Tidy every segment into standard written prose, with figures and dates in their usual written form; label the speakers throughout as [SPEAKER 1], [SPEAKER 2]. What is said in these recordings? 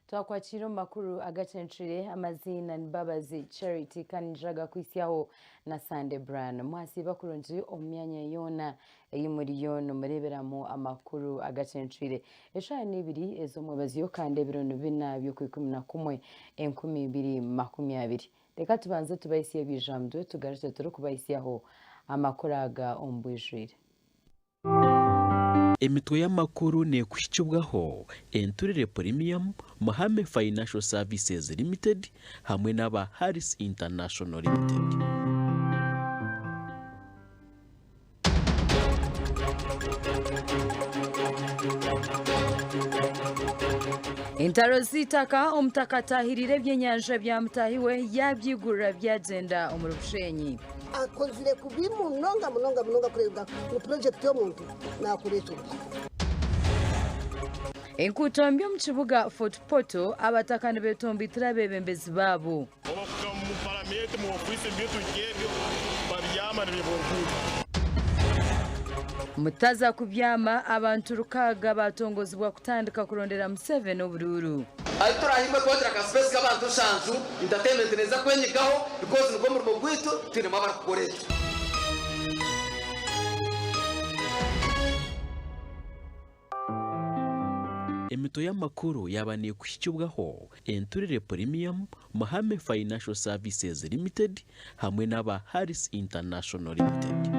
[SPEAKER 1] Twakwakira makuru agacenshire amazina Mbabazi Charity kanjaga kwisyaho na Sande Brand mwasi bakurunji omyanya yona eyimuriyono mureberamo amakuru agacenshire esha nibiri ezo mwebazi yo kande birono binabyo ku 11 2020 reka tubanze tubayisiye bijamdwe tugarutse turi kubayisiyaho amakuru aga ombwijire
[SPEAKER 2] Emitwe y'amakuru ne kushyikibwaho Enturire Premium, Mahame Financial Services Limited hamwe n'aba Harris International Limited.
[SPEAKER 1] Intaro zitaka omutakatahirire by'enyanja byamutahiwe yabyigurira byagenda omurushenyi
[SPEAKER 3] akozire kubimu munonga kureba mu project yo muntu nakuretu
[SPEAKER 1] Enkutombyo mu kibuga Fort Portal abatakani betombitira bebembezi babo
[SPEAKER 4] mu parliament mu office mbitu ngebyo babyama n'ibibonkudu
[SPEAKER 1] mutaza kubyama abantu rukaga batongozibwa kutandika kurondera Museveni obururu
[SPEAKER 5] turahimba twotera ka space k'abantu shanzu entertainment neza kwenyigaho because nuko mu rugo gwitu turimo barakukoresha
[SPEAKER 2] Emito y'amakuru yabaniye kushyikibwaho Enturire Premium, Mahame Financial Services Limited hamwe n'aba Harris International Limited.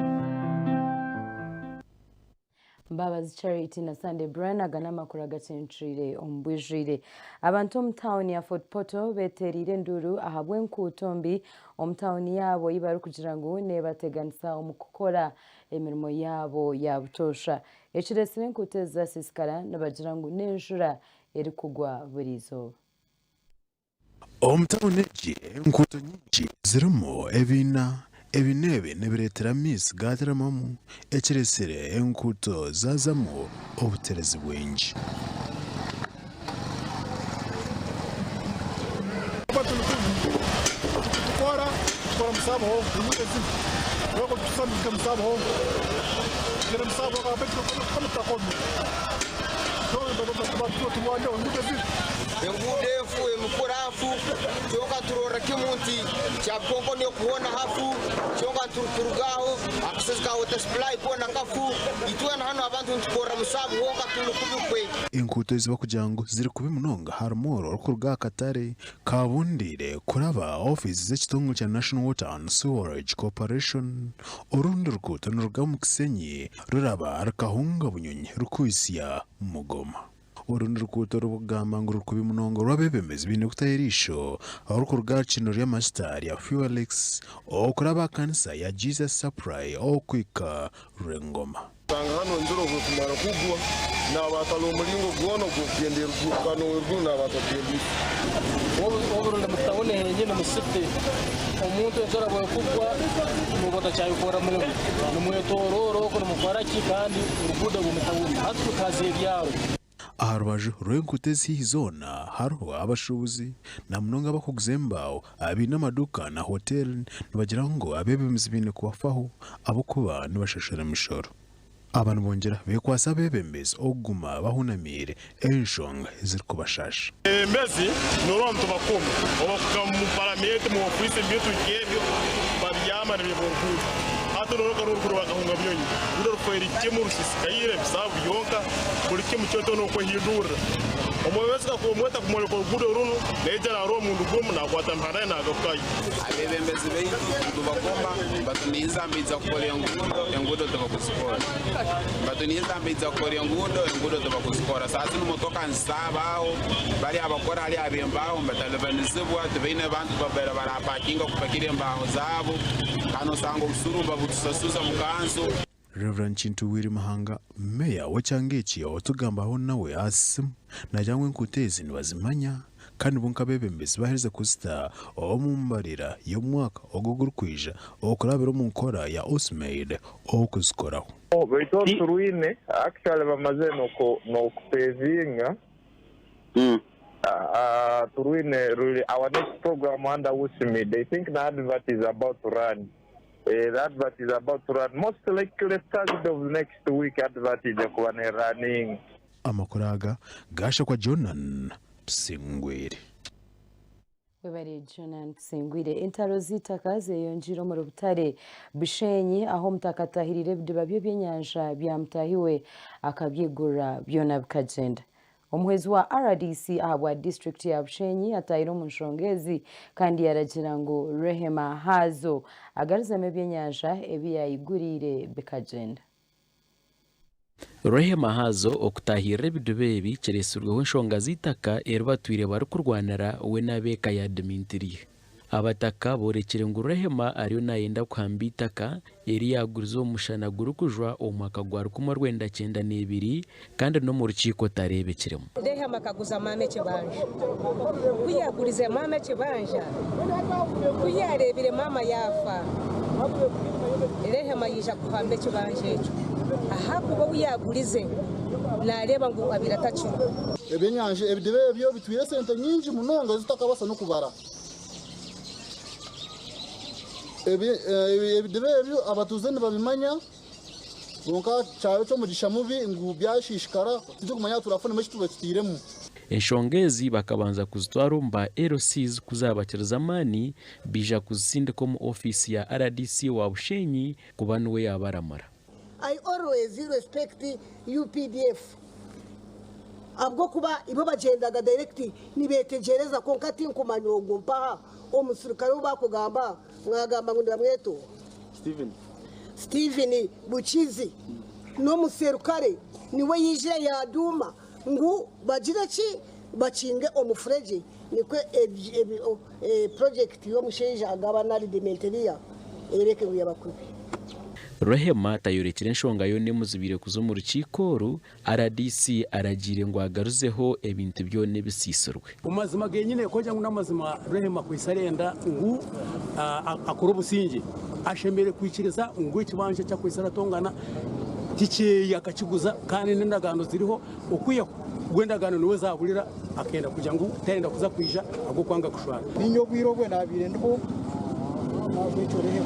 [SPEAKER 1] Mbabazi Charity na Sande Brand agana makuru agacenshire ombwijire abantu mu town ya Fort Portal beterire nduru ahabwe nkutombi mu town yabo yibaru kugira ngo ne bateganisa umukokora emirimo yabo yabutosha ekiresire nkuteza siskara nabagira ngo nenjura eri kugwa burizo
[SPEAKER 6] Town eji nkuto nyinshi zirimo ebinebe nebiretera miss gateramamu ekiresire enkuto zazamo obuterezi bwingi
[SPEAKER 4] tukora musabo ho umugezi roko tusamika musabo ho kira musabo abetiko kama takomi
[SPEAKER 5] engudefu emukurafu cyoka turora kimunti cyakongo ne kuona hafu cyoka turugaho akusezika water supply kona kafu itwana hano abantu tukora musabo wonga tulukubukwe
[SPEAKER 6] enkuto ziba kugira ngo ziri kubimunonga harmoro rukurga Katare kabundire kuraba office z'ekitungu cya National Water and Sewerage Corporation urundi rukuto n'uruga mu Kisenyi ruraba rukahunga bunyonyi rukwisiya Mugoma urundi rukuto rubugamba ngo rukubimunongo rwabebemezi bine kutayirisho aho rukurga kino ya master ya Fuelex okuraba kanisa ya Jesus Supply okwika Rengoma
[SPEAKER 4] tanga hano ndoro kumara kugwa na batalo mulingo gwono kugendera kukano urdu na batakendi oburundi mutawone nyine musite omuntu enzora bwo kugwa mubota cyayo kora muri numwetororo ko mukwaraki kandi urugude bumutawuni hatukaze byaro
[SPEAKER 6] aharubaju rw'enkutezi hizona hariho abashubuzi na munonga bakugzembaho abina amaduka na hotel nibagira ngo abebemezi bine kubafaho abo kuba nibashashara mishoro abantu bongera bekwasa bebemezi oguma bahunamire enshonga ziri kubashasha
[SPEAKER 4] mbezi noronto bakoma obakuka mu parliament mu office mbitu ngebyo babyama n'ibibonkudu atororoka n'uruguru bagahunga byonyi ndoro kweri kimuru sisikayire bisabu yonka buri kimu cyoto no ko hidura omwezi kakumweta kumweleka urugudo runo nejara aro mundu gumu na kwata mpana na gafukayi
[SPEAKER 7] abebembezi beitu tubagomba batuniizambiza kukora engudo tubakuzikora batuniizambiza kukora engudo tubakuzikora sasa n'umutoka nsabaho bari abakora ali abembaho batalebanizibwa tubaine bantu babera barapakinga kupakira embaho zabo kano sanga usuru babutusasuza mukanso.
[SPEAKER 6] Reverend Chintu Wiri Mahanga meya w'Cyangechi otugambaho nawe asimu najyangwe nkutezi nibazimanya kandi bunka bebembezi bahereze kusita omumbarira y'umwaka ogugurkwija okurabira mu nkora ya Osmaid okuzikoraho
[SPEAKER 8] bito turuine actually bamaze no kupevinga turuine really our next program under Osmaid. They think the advert is about to run. The advert is about to run. Most likely Thursday of next week advert is running.
[SPEAKER 6] Amakuraga gasha kwa Jonan Singwiri.
[SPEAKER 1] Webari Jonan Singwiri. Intaro z'itaka zeyonjiro mu Rubutare Bishenyi aho mtakatahirire bidiba byo byenyanja byamtahiwe akabyigura byona bikagenda. Umuhezi wa RDC ahabwa district ya Bushenyi atahiro mu nshongezi kandi yaragira ngo Rehema Hazo agarizame byenyanja ebiyayigurire bikagenda.
[SPEAKER 2] Rehema Hazo okutahira bidubebi ceresurweho nshonga z'itaka erbatwire bari kurwanira we nabeka ya Dmintiri. Abataka borekere ngo Rehema ariyo nayenda kuhamba itaka eri yagurizo umushana gurukujwa omwaka gwa 1992 kandi no mu rukiko tarebekiremo.
[SPEAKER 9] Rehema kaguza mame kibanje kuyagurize mame kibanja kuyarebire mama yafa Rehema yija kuhamba kibanje ejo ahakuba uyagurize nareba ngo abiratacu
[SPEAKER 10] ebenyanje ebidebe byo bitwire sente nyinji munonga zitakabasa no kubara ebidebe byo abatuzene babimanya bonka cyawe cyo mugisha mubi ngo byashishikara tujye kumanya turafone meshi tubatiremo.
[SPEAKER 2] Enshongezi bakabanza kuzitwarumba LCs kuzabakira zamani bija kuzindiko mu office ya RDC wa Bushenyi kubanwe yabaramara.
[SPEAKER 3] I always respect UPDF. Abwo kuba ibo bagendaga direct nibetegereza konkati nkumanyogo mpaha omusirikare ubakugamba mwagamba ngo ndamweto Steven Buchizi no muserukare niwe yije yaduma ngo bagira ki bacinge omufreje nikwe project yo mushenja agaba nali dementeria ereke buyabakubi.
[SPEAKER 2] Rehema tayorekire nshonga yo nemuzibire kuzo mu rukiko RDC aragire ngo agaruzeho ebintu byone bisisorwe.
[SPEAKER 11] Umazima genyine koja n'amazima Rehema kwisarenda ngu akora busingi ashemere kwikiriza ngo ikibanje cya kwisara tongana tike yakakiguza kandi n'indagano ziriho ukuye gwendagano niwe zagurira akenda kujya ngo tenda kuza kwija ago kwanga kushwana
[SPEAKER 12] ninyo gwirogwe nabire ndiko nagwicoreye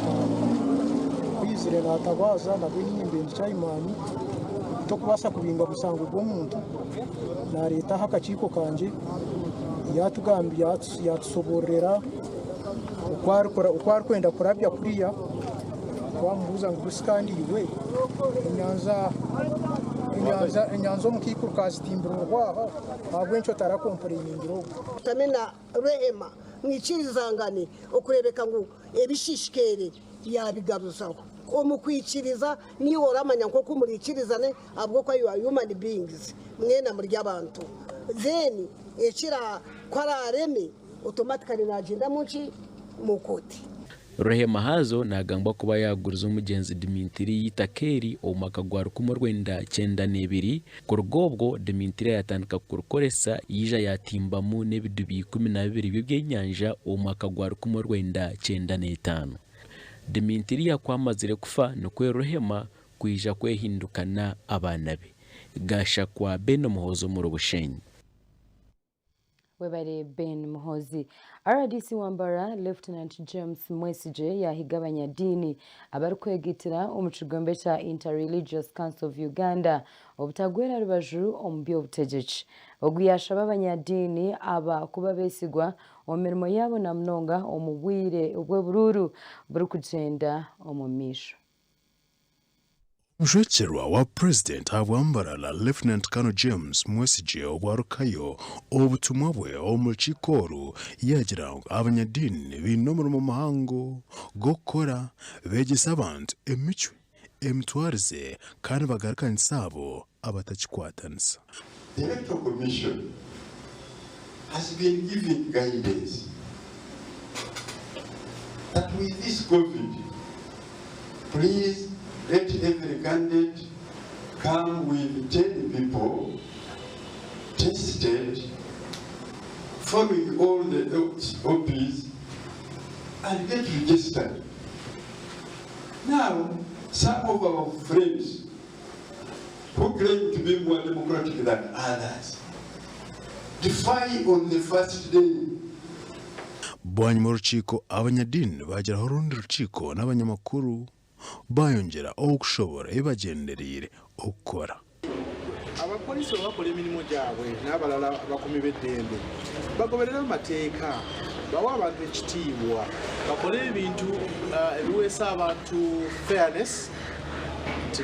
[SPEAKER 12] kwizire natabaza nabwinyimbe cyayimani to kubasa kubinga gusanga ubwo muntu na leta hakaciko kanje yatugambi yatusoborera ukwari kwenda kurabya kuriya kwamubuza ngo usikandi iwe inyanza mukikuru kazitimbira urwaho abwencho tarakompore nyingiro
[SPEAKER 3] tamena Rehema mwikirizangane okurebeka ngo ebishishikere yabigaruzaho omukwikiriza niyo oramanya nko kumurikirizane abwo kwa human beings mwena muri abantu then ekira kwarareme automatically nagenda munchi mukoti.
[SPEAKER 2] Rehema Hazo nagamba kuba yaguriza umugenzi Dmintiri yitakeri omwaka gwa 1992 kurugobwo Dmintiri yatandika kurukoresa yija yatimbamu n'ebidubi 12 by'enyanja omwaka gwa 1995. Dmintiri yakwamazire kufa nokwe Rehema kwija kwehindukana abana be gasha kwa Beno Muhozo mu Bushenyi.
[SPEAKER 1] Webare Ben Muhozi. RDC Wambara Lieutenant James Mwesije yahigabanya dini abarukwegitira umucigombe cha Interreligious Council of Uganda obutagwera rubajuru ombyo butegechi oguyasha babanyadini aba kuba besigwa omirimo yabo na mnonga omubwire obwe bururu buri kugenda omumisho.
[SPEAKER 6] Mshwecherwa wa President Habwambarala Lieutenant Colonel James Mwesigye obwarukayo obutumwa bwe omulukikoru yagira ngo abanyadini binomero mu mahango gokora begesa abantu emicwe emitwarize kandi bagarukanisa abo abatakikwatanisa.
[SPEAKER 13] The Electoral Commission has been giving guidance that with this COVID, please let every candidate come with 10 people tested, following all the OPs, and get registered. Now, some of our friends who claim to be more democratic than others defy on the first day.
[SPEAKER 6] Bwanyi mu rukiko abanyadini bageraho urundi rukiko n'abanyamakuru bayongera okushobora ibagenderire okukora.
[SPEAKER 14] Abapolisi bakola emirimu gyabwe n'abalala bakumi b'eddembe bagoberera amateeka bawa abantu ekitiibwa bakola ebintu ebiweesa abantu fairness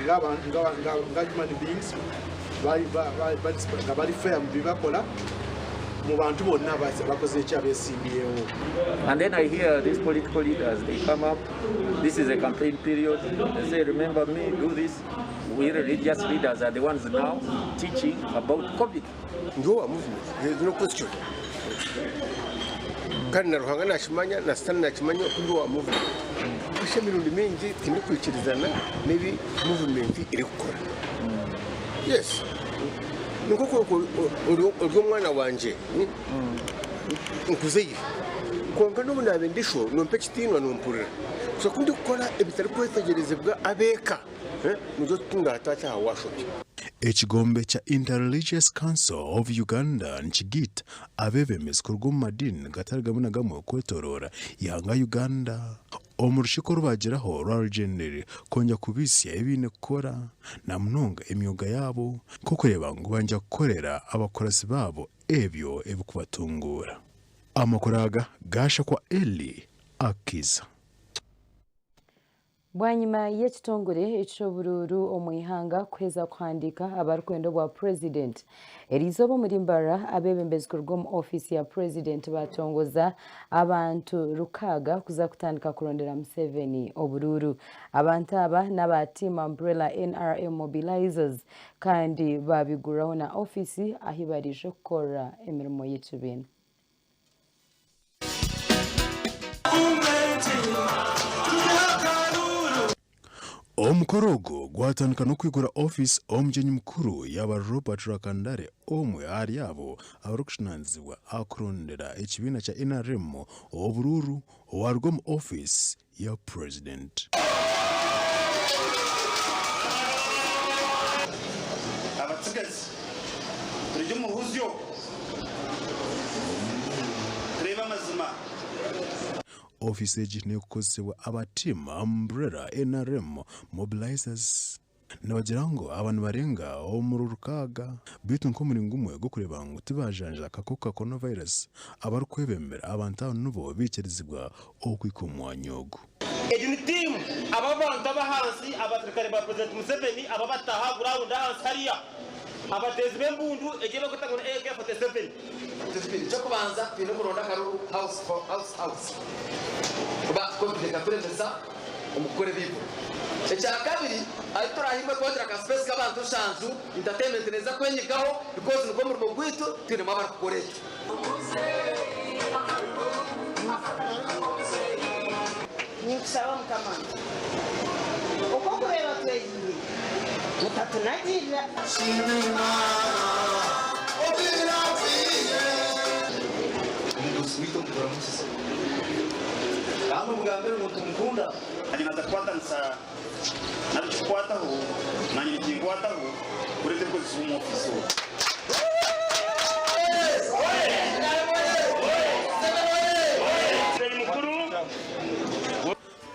[SPEAKER 14] nga human beings nga bali fair mu byebakola mu bantu bonna bakoze ekyabeesimbyewo.
[SPEAKER 15] And then I hear these political leaders, they come up, this is a campaign period, they say, remember me, do this. We religious leaders are the ones now teaching about COVID.
[SPEAKER 16] Ndio movement, there is no question. Kandi na ruhanga nashimanya na sitani nakimanya ndio movement. Kushe mirundi mingi tindi kwikirizana maybe movement iri gukora. Yes. Nuko uryo mwana wanje nkuzeyi konka no munabe ndisho no mpekitino no mpurira so kundi gukora ebitari kwetegerezebwa abeka muzo tungatata hawashobye.
[SPEAKER 6] Ekigombe kya Interreligious Council of Uganda nchigita abebemeza kurwo madini gatari gamwe na gamwe kwetorora yanga Uganda omurukiko rubageraho rwarugendere konja kubisya ibine kukora na mnonga emyuga yabo ko kureba ngo banja gukorera abakorasi babo ebyo ebikubatungura. Amakoraga gasha kwa Eli Akiza.
[SPEAKER 1] Bwanyuma y'ekitongole ekyobururu omwihanga kweza kuhandika abarukwendo bwa president erizobo muri mbara abebembezwa rw'omu ofisi ya president batongoza abantu rukaga kuza kutandika kurondera Museveni obururu. Abantu aba n'abateam umbrella NRM mobilizers kandi babiguraho na ofisi ahibarije gukora emirimo y'ekibina.
[SPEAKER 6] Omukorogo gwatandika no kwigura office omujenyi mukuru yaba Robert Rakandare omwe ari yabo abarukushinanzibwa akurondera ekibina kya NRM obururu warwo mu office ya president.
[SPEAKER 17] Abatsigazi turi mu huzyo reba mazima
[SPEAKER 6] office ejine kukozesebwa abateam umbrella NRM mobilizers nabagirango abantu barenga omuru rukaga bitu nko muri ngumwe go kureba ngo tibajanja akakoka coronavirus abarukwebemera abantu nubo bikirizibwa okwikomwa nyogo.
[SPEAKER 17] Ejini team ababantu abahansi abatrikare ba president Museveni ababataha ground hansi hariya abatezi bembundu ejebe kutangona AK47 cyo kubanza pino kuronda karu house for house ba kompleka presenza umukore bibo echa kabiri aitorahimwe kodra ka space kabantu shanzu entertainment neza kwenyigaho because nuko mu rwogwito tine mabara kukorecho ni kusaba mkamana uko kureba tweyiye mutatunajira Swito muramusa. Kama mugambira umuntu mukunda ari naza kwatansa nabikwataho nanye ngikwataho kurete ko zisumu office.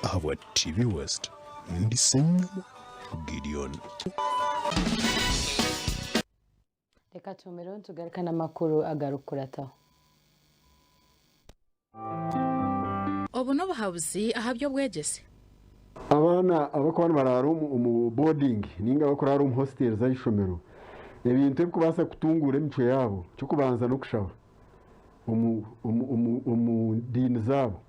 [SPEAKER 6] Ahwa TV West ndisenga Gideon.
[SPEAKER 1] Reka tumero tugarukana makuru agarukurataho.
[SPEAKER 18] Obu n'obuhabuzi ahabyo bwegese
[SPEAKER 10] abantu
[SPEAKER 13] abana abakwana bararo mu boarding ninga bakorara mu hostel za ishomero ebintu ebikubasa kutungura emico yabo cyo kubanza no kushaba dini zabo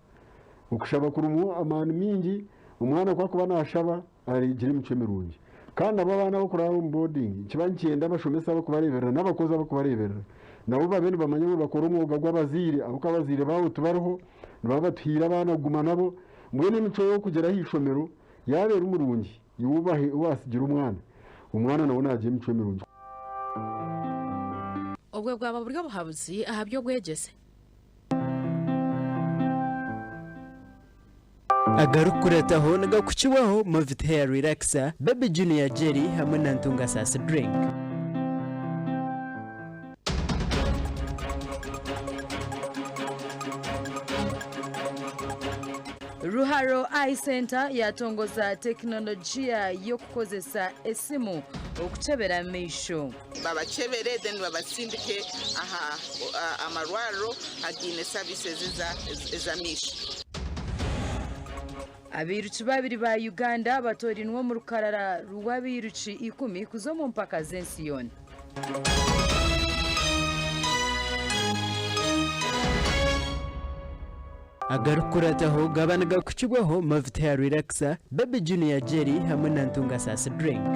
[SPEAKER 13] ukushaba kurumu amani mingi umwana kwa kuba nashaba ari gira imico mirungi kandi abo bana bakorara mu boarding kibancyenda bashomesa abo kubarebera n'abakozi abo kubarebera nabo babene bamanye bakora umwuga gw'abazire abo kabazire bawo tubariho nabatuhira abana guma nabo mwene mico yo kugera hishomero yabera umurungi yubahe wasigira umwana nawo nagiye mico mirungi
[SPEAKER 18] ubwo bwaba buryo buhabuzi aha byo gwegeze
[SPEAKER 19] agarukurataho nagakukiwaho Movit Hair Relaxer Baby Junior Jelly hamwe na Ntunga Sasa Drink.
[SPEAKER 1] Ruharo Eye Center yatongoza teknolojia yo kukozesa esimu okuchebera amisho
[SPEAKER 20] babachebere then babasindike aha amarwaro agine services za misho.
[SPEAKER 1] Abiruci babiri ba Uganda batorinwa mu rukarara rw'abiruci 10 kuzo mu mpaka z'ensiyoni.
[SPEAKER 19] Agarukurataho gabanaga kuchibwaho Movit Hair Relaxer Baby Junior Jelly hamwe na Ntunga Sasa Drink.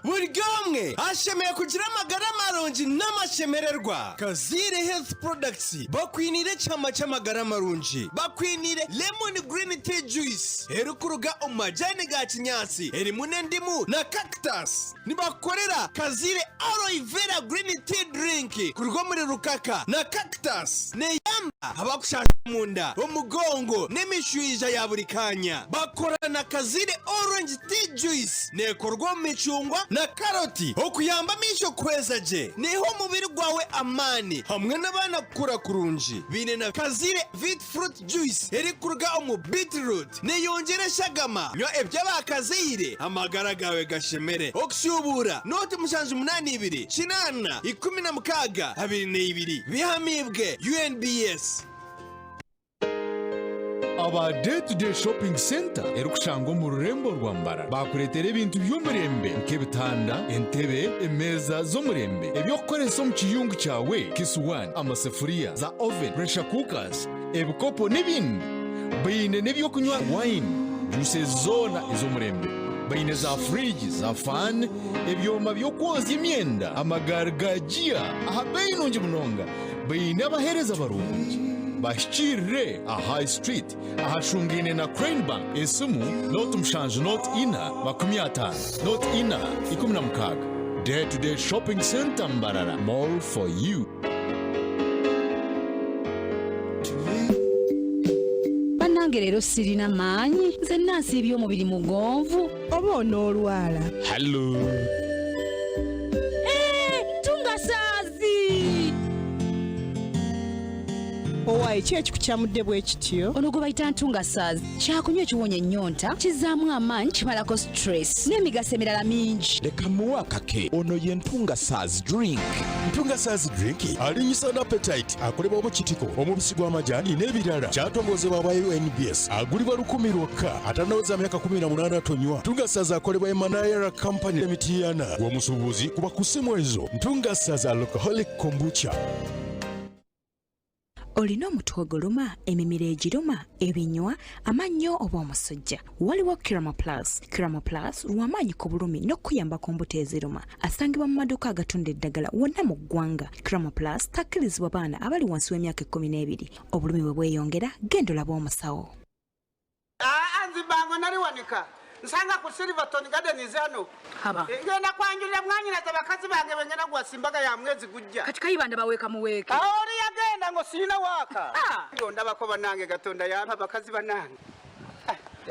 [SPEAKER 21] Murigamwe ashemeye kugira amagara marungi n'amashemererwa. Kazire Health Products bakwinire cyama cy'amagara marungi. Bakwinire lemon green tea juice erukuruga umajani ga kinyasi eri munendimu na cactus. Nibakorera Kazire aloe vera green tea drink kurwo muri rukaka na cactus. Ne yamba abakushaka munda umugongo n'imishwija ya buri kanya. Bakorana Kazire orange tea juice ne korwo micungwa na karoti okuyamba misho kwezaje neho mubiri gwawe amani hamwe n'abana kura kurunji bine na Kazire vit fruit juice eri kuruga mu beetroot ne yongere shagama nyo ebyaba Kazire amagara gawe gashemere okshubura note mushanju 82 kinana 16 22 bihamibwe UNBS.
[SPEAKER 22] Aba Day to Day Shopping Center erukushango mu rurembo rwambara bakuretera ibintu by'umurembe nk'ibitanda entebe emeza zo murembe ebyo koreso mu kiyungu cyawe kisuwan amasafuriya za oven pressure cookers ebikopo n'ibindi bayine n'ibyo kunywa wine juice zona izo murembe bayine za fridge za fan ebyoma byo koza imyenda amagargagia aha bayinunje munonga bayine abahereza barungi bashikire a high street ahashungine na Crane Bank esimu not mshanje not ina 50 not ina 16 Day to Day Shopping Center Mbarara Mall for you.
[SPEAKER 23] Banange rero sirina manyi nze nasi eby'omubiri mugonvu oba onoolwala.
[SPEAKER 22] Hello.
[SPEAKER 23] Tunga Sazi. Owaye kyeki kukyamudde bwe kityo ono gwe bayita Ntunga Sazi kyakunywa ekiwonya ennyonta kizaamu amaanyi kimalako stress n'emigaso emirala mingi.
[SPEAKER 24] Leka muwakake ono ye Ntunga Sazi drink. Ntunga Sazi drink alinyisa na appetite akolebwa obukitiko omubisi gw'amajani n'ebirala kyatongozebwa aba UNBS agulibwa 10 lwokka atanaweza myaka 18 tonywa. Ntunga Sazi akolebwa Emanayera Company Limited w'omusuubuzi kuba ku ssimu ezo. Ntunga Sazi alcoholic kombucha.
[SPEAKER 23] Olina omutwe oguluma, emimiro egiruma, ebinywa, amannyo oba omusujja. Waliwo Kiramo Plus. Kiramo Plus lw'amaanyi ku bulumi n'okuyamba ku mbuto eziruma. Asangibwa mu maduuka agatunda eddagala wonna mu ggwanga. Kiramo Plus takkirizibwa baana abali wansi w'emyaka 12. Obulumi bwe bweyongera genda olabe omusawo.
[SPEAKER 25] Anzibango nali wanika. Nsanga ku Silverton Gardens ano.
[SPEAKER 18] Haba.
[SPEAKER 25] Ngenda kwanjulira mwanyina bakazi bange bengena gwa simbaga ya mwezi gujja.
[SPEAKER 18] Kati kayibanda baweka muweke.
[SPEAKER 25] Aoli yagenda ngo sina waka. Ndonda bakoba nange gatonda yampa bakazi banange.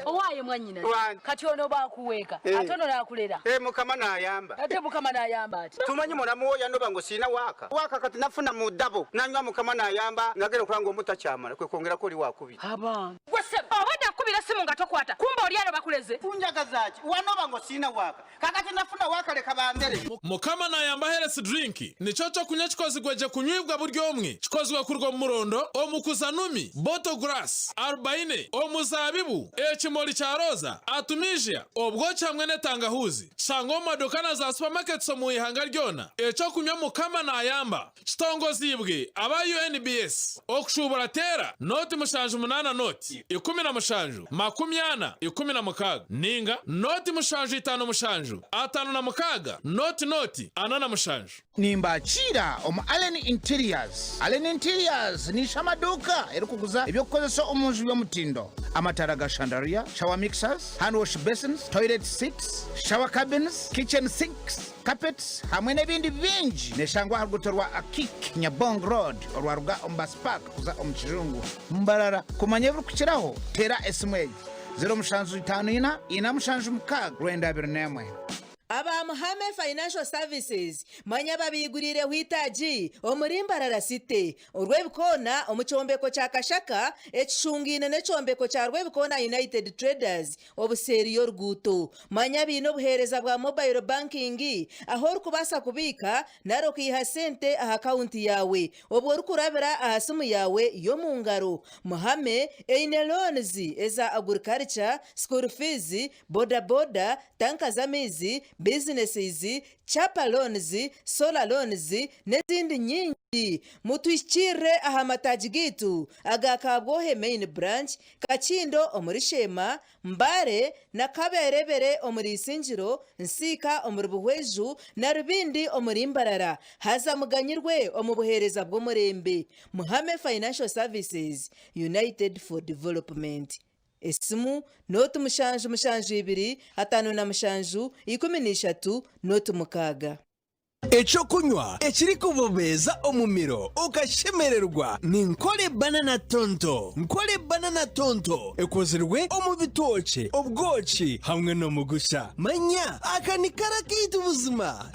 [SPEAKER 18] Owaye mwanyina. Kati ono bakuweka. Atono nakulera.
[SPEAKER 25] Mukama nayamba.
[SPEAKER 18] Ate mukama nayamba ati.
[SPEAKER 25] Tumanyi mulamu oya ndoba ngo sina waka. Waka kati nafuna mu dabo. Nanywa mukama nayamba ngagera kurango mutacyamara kwe kongera ko li wakubira.
[SPEAKER 18] Haba. Wese abada kubi nakubira simu nga tokwata kumba olyano bakuleze
[SPEAKER 25] kunjagazaki wanoba ngo sina waka kakati nafuna waka leka bambere
[SPEAKER 4] mukama nayamba heresi drinki nico cyo kunywa kikozigweje kunywibwa buryo omwe kikozwe kurwa murondo omukuzanumi boto grass arbaine omuzabibu ekimoli cya roza atumijia obwoki hamwe netangahuzi sanga omadukana za supermarket mu ihanga ryona ecyo kunywa mukama nayamba kitongozibwe aba UNBS okushubura tera noti mushanju munana noti 15 makumyana 16 ninga noti mushanju 5 mushanju 56 noti anana mushanju
[SPEAKER 5] nimbachira omu Allen Interiors. Allen Interiors ni shamaduka erikuguza ebyokukozesa omunju by'omutindo amatara ga chandelier, shower mixers, hand wash basins, toilet seats, shower cabins, kitchen sinks, carpets hamwe n'ebindi bingi neshangwa harugutorwa akik Nyabong Road olwaruga Ombas Park kuza omukirungu mbarara kumanya ebirikukiraho tera esimwe 0754 456 24.
[SPEAKER 7] aba Muhame Financial Services manya babigurire hwitaji omurimbarara site urwebikona omuchombeko cha Kashaka ekishungine nechombeko cha rwebikona United Traders obuseriyo rguto manya bino buhereza bwa mobile banking aho rukubasa kubika naro kiha sente aha account yawe obwo rukurabira aha simu yawe yo mungaro. Muhame eine loans eza agriculture, school fees, boda tanka za mizi, businesses, chapa loans, solar loans n'izindi nyingi. Mutwishire aha mataji gitu agakabwohe main branch Kachindo omuri Shema, Mbare na Kaberebere omuri Sinjiro, Nsika omuri Buhweju na Rubindi omuri Mbarara. Haza muganyirwe omubuhereza bw'omurembe. Muhame Financial Services, United for Development. Esimu noti mushanju 2 5 13 noti 6.
[SPEAKER 21] Echo kunywa ekiri kubobeza omumiro okashemererwa ni Nkole banana tonto. Nkole banana tonto ekozerwe omu bitoke obwoki hamwe no mugusha manya akanikara kitu buzima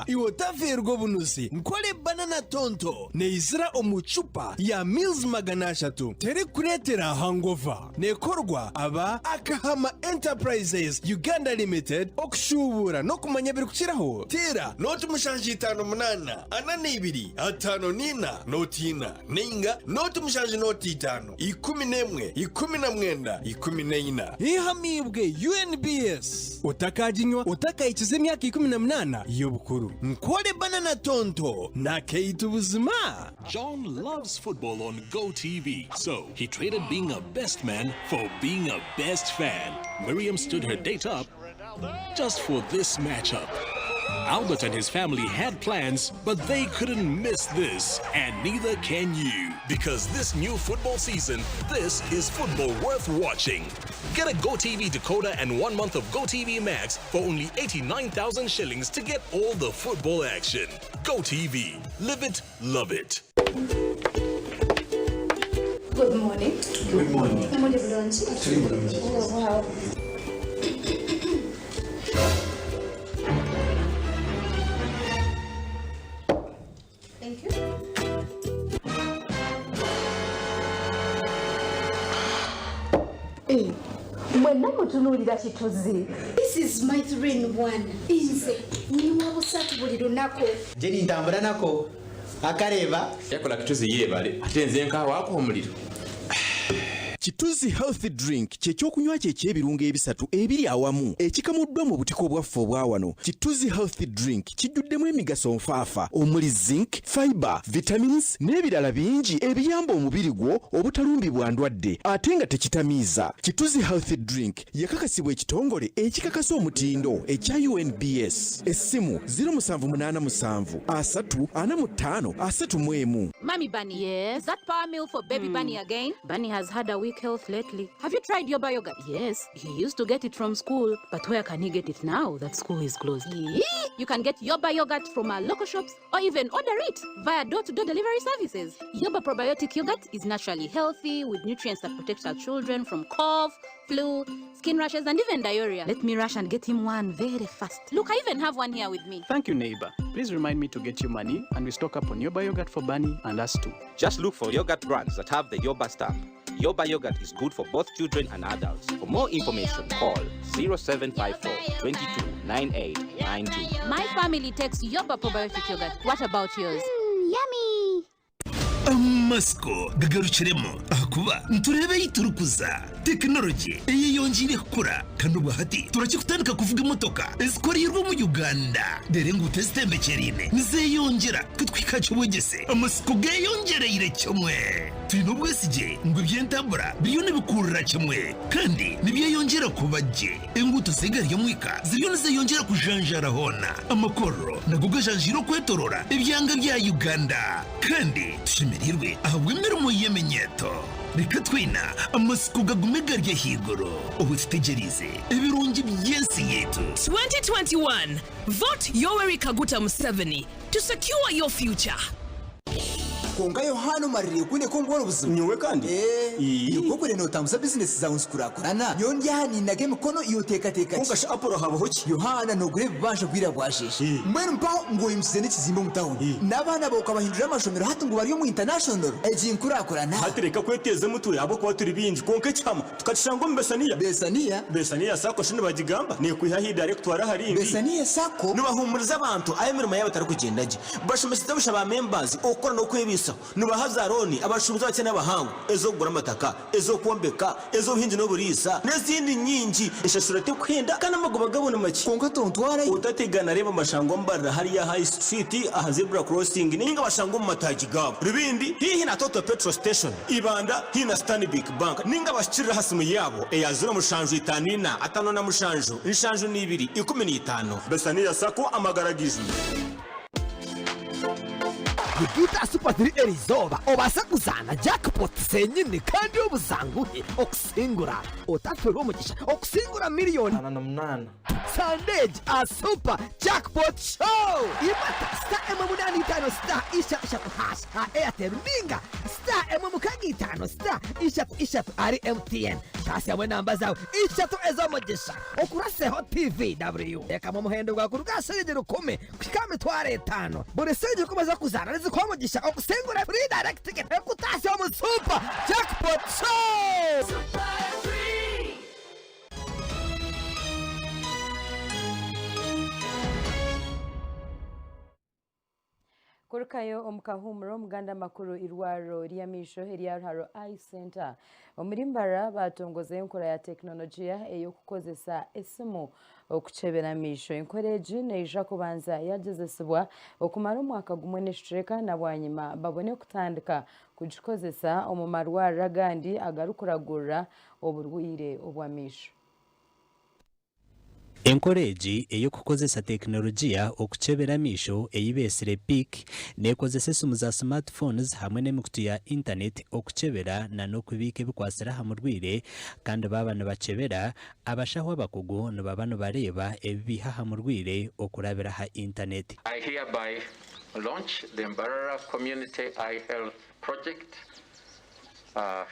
[SPEAKER 21] iwo taferwa bunuzi. Nkole banana tonto neizira omucupa ya mils 300 tere kuretera hangover nekorwa aba Akahama Enterprises Uganda Limited okushubura no kumanya biri kukiraho tera noti mushanji 58 2 5 noti 4 ninga noti mushanji noti 5 11 19 14 ihamibwe UNBS utakajinywa utakayikize myaka 18 y'obukuru. Nkole banana tonto na keitu buzima.
[SPEAKER 8] John loves football on GoTV, so he traded being a best man for being a best fan. Miriam stood her date up just for this matchup. Albert and his family had plans, but they couldn't miss this, and neither can you. Because this new football season, this is football worth watching. Get a GoTV decoder and 1 month of GoTV Max for only 89,000 shillings to get all the football action. GoTV. Live it, love it.
[SPEAKER 9] Good morning.
[SPEAKER 26] Good morning.
[SPEAKER 9] I'm on the lunch.
[SPEAKER 26] Oh,
[SPEAKER 9] wow. Thank you.
[SPEAKER 26] Hey, mwena mutunulira kituzi.
[SPEAKER 9] This is my 3-in-1. Inze niwa busatu buli lunako.
[SPEAKER 26] Jeni ntambula nako akareba
[SPEAKER 27] yakola kituzi yebale atenze nka wako omuliro.
[SPEAKER 24] Kituzi healthy drink kyekyokunywa ky'ebirungo ebisatu ebiri awamu ekikamuddwa mu butiko bwaffe obwawano. Kituzi healthy drink kijjuddemu emigaso nfaafa omuli zinc, fiber, vitamins n'ebirala bingi ebiyamba omubiri gwo obutalumbibwa ndwadde ate nga tekitamiiza. Kituzi healthy drink yakakasibwa ekitongole ekikakasa omutindo ekya UNBS. Essimu 0787 345 31.
[SPEAKER 28] Mommy Bunny, yes? Is that power meal for baby Bunny again? Bunny has had a weak health lately. Have you tried Yoba yogurt? Yes, he used to get it from school, but where can he get it now that school is closed? You can get Yoba yogurt from our local shops or even order it via door-to-door delivery services. Yoba probiotic yogurt is naturally healthy with nutrients that protect our children from cough, flu, skin rashes, and even diarrhea. Let me rush and get him one very fast. Look, I even have one here with me.
[SPEAKER 29] Thank you, neighbor.
[SPEAKER 2] please remind me to get you money and we stock up on Yoba yogurt for Bunny and us too.
[SPEAKER 3] Just look for yogurt brands that have the Yoba stamp. Yoba yogurt is good for both children and adults. For more information, call 0754 22 9892.
[SPEAKER 28] My family takes Yoba probiotic yogurt. What about yours?
[SPEAKER 11] Yummy!
[SPEAKER 12] Amasco gagarukiremo akuba nturebe yiturukuza technology iyi yongire kukura kandi ubahati turakikutandika kuvuga imotoka ezikorerwa mu Uganda dere ngo testembekerine nize yongera kutwikaje ubugese Amasco gayongereye cyomwe tino bwesije ngo byentambura biyone bikurura cyomwe kandi nibyo yongera kubaje enguto sigariye mwika ziriyo nize yongera kujanjara hona amakoro naguga janjiro kwetorora ibyanga bya Uganda kandi tushimirirwe ahubwemera mu yemenyeto reka twina Amasco gagumegarye higoro ubu tutegerize ibirungi by'ensi yetu
[SPEAKER 14] 2021 vote Yoweri Kaguta Museveni to secure your future.
[SPEAKER 15] Konga Yohano marire kune kongora ubuzima nyowe kandi yoko reno tamusa business za unsukurakorana yongya hani nage mukono iyo teka kongasha aporo habo hoki Yohana no gure bibasha kwira bwashishe mwene mpa ngo imsize n'ikizimbo mutawuni nabana bako bahindura amashomero hatu ngo bariyo mu international ejinkurakorana hatereka kweteze mutuye abo kwa turi binji konke cyama tukacishangwa besaniya sako shine bagigamba ne kwihahi director arahari besaniya sako nubahumuriza abantu ayemirimo yabo atari kugendaje bashomesita bushaba members okora no kwebisa nubahazaroni abashubuza bakene abahanga ezo gura amataka ezo kombeka ezo hinji no burisa n'izindi nyingi ishashurate kwenda kana magoba gabona make konka tontwara utategana reba amashango mbarra hari ya high street aha zebra crossing ninga bashango mu mataji gabo ribindi hihi na Toto petrol station ibanda hina Stanbic bank ninga bashirira hasi mu yabo eyazura mushanjo itanina atano na mushanjo inshanjo ni 2 15 besaniya sako amagaragije
[SPEAKER 16] Gita Super 3 Erizoba obasa kuzana jackpot senyine kandi obuzanguhe okusingura otafero umugisha okusingura miliyoni 8 Sandage a super jackpot show imata star M85 star isha kuhash ha Airtel ninga star M35 star isha ari MTN kasi amwe namba zawe isha to ezo umugisha okuraseho TVW eka mu muhendo bwa kurugashije rukome kikame tware 5 buri seje kumaza kuzana kwa mugisha okusengura free direct ticket ekutasi mu super jackpot show super free
[SPEAKER 1] Kurukayo omukahumuro muganda makuru irwaro ryamisho haro eye center omurimbara batongoze enkora ya teknolojia eyo kukozesa esimu okuchebera misho enkoreji neija kubanza yagezesebwa okumara omwaka gumwe n'eshureka na bwanyima babone kutandika kugikozesa omu marwara gandi agarukuragurira oburwire obwamisho
[SPEAKER 19] enkoreji eyo kukozesa teknolojia okuchebera misho eyibesire PIC nekozesa esimu za smartphones hamwe n'emikutu ya internet okuchebera na nokubika ebikwasira ha murwire kandi baba nibachebera abashaho abakugu nibaba nibareba ebibiha ha murwire okurabira ha internet.
[SPEAKER 27] I hereby launch the Mbarara Community Eye Health Project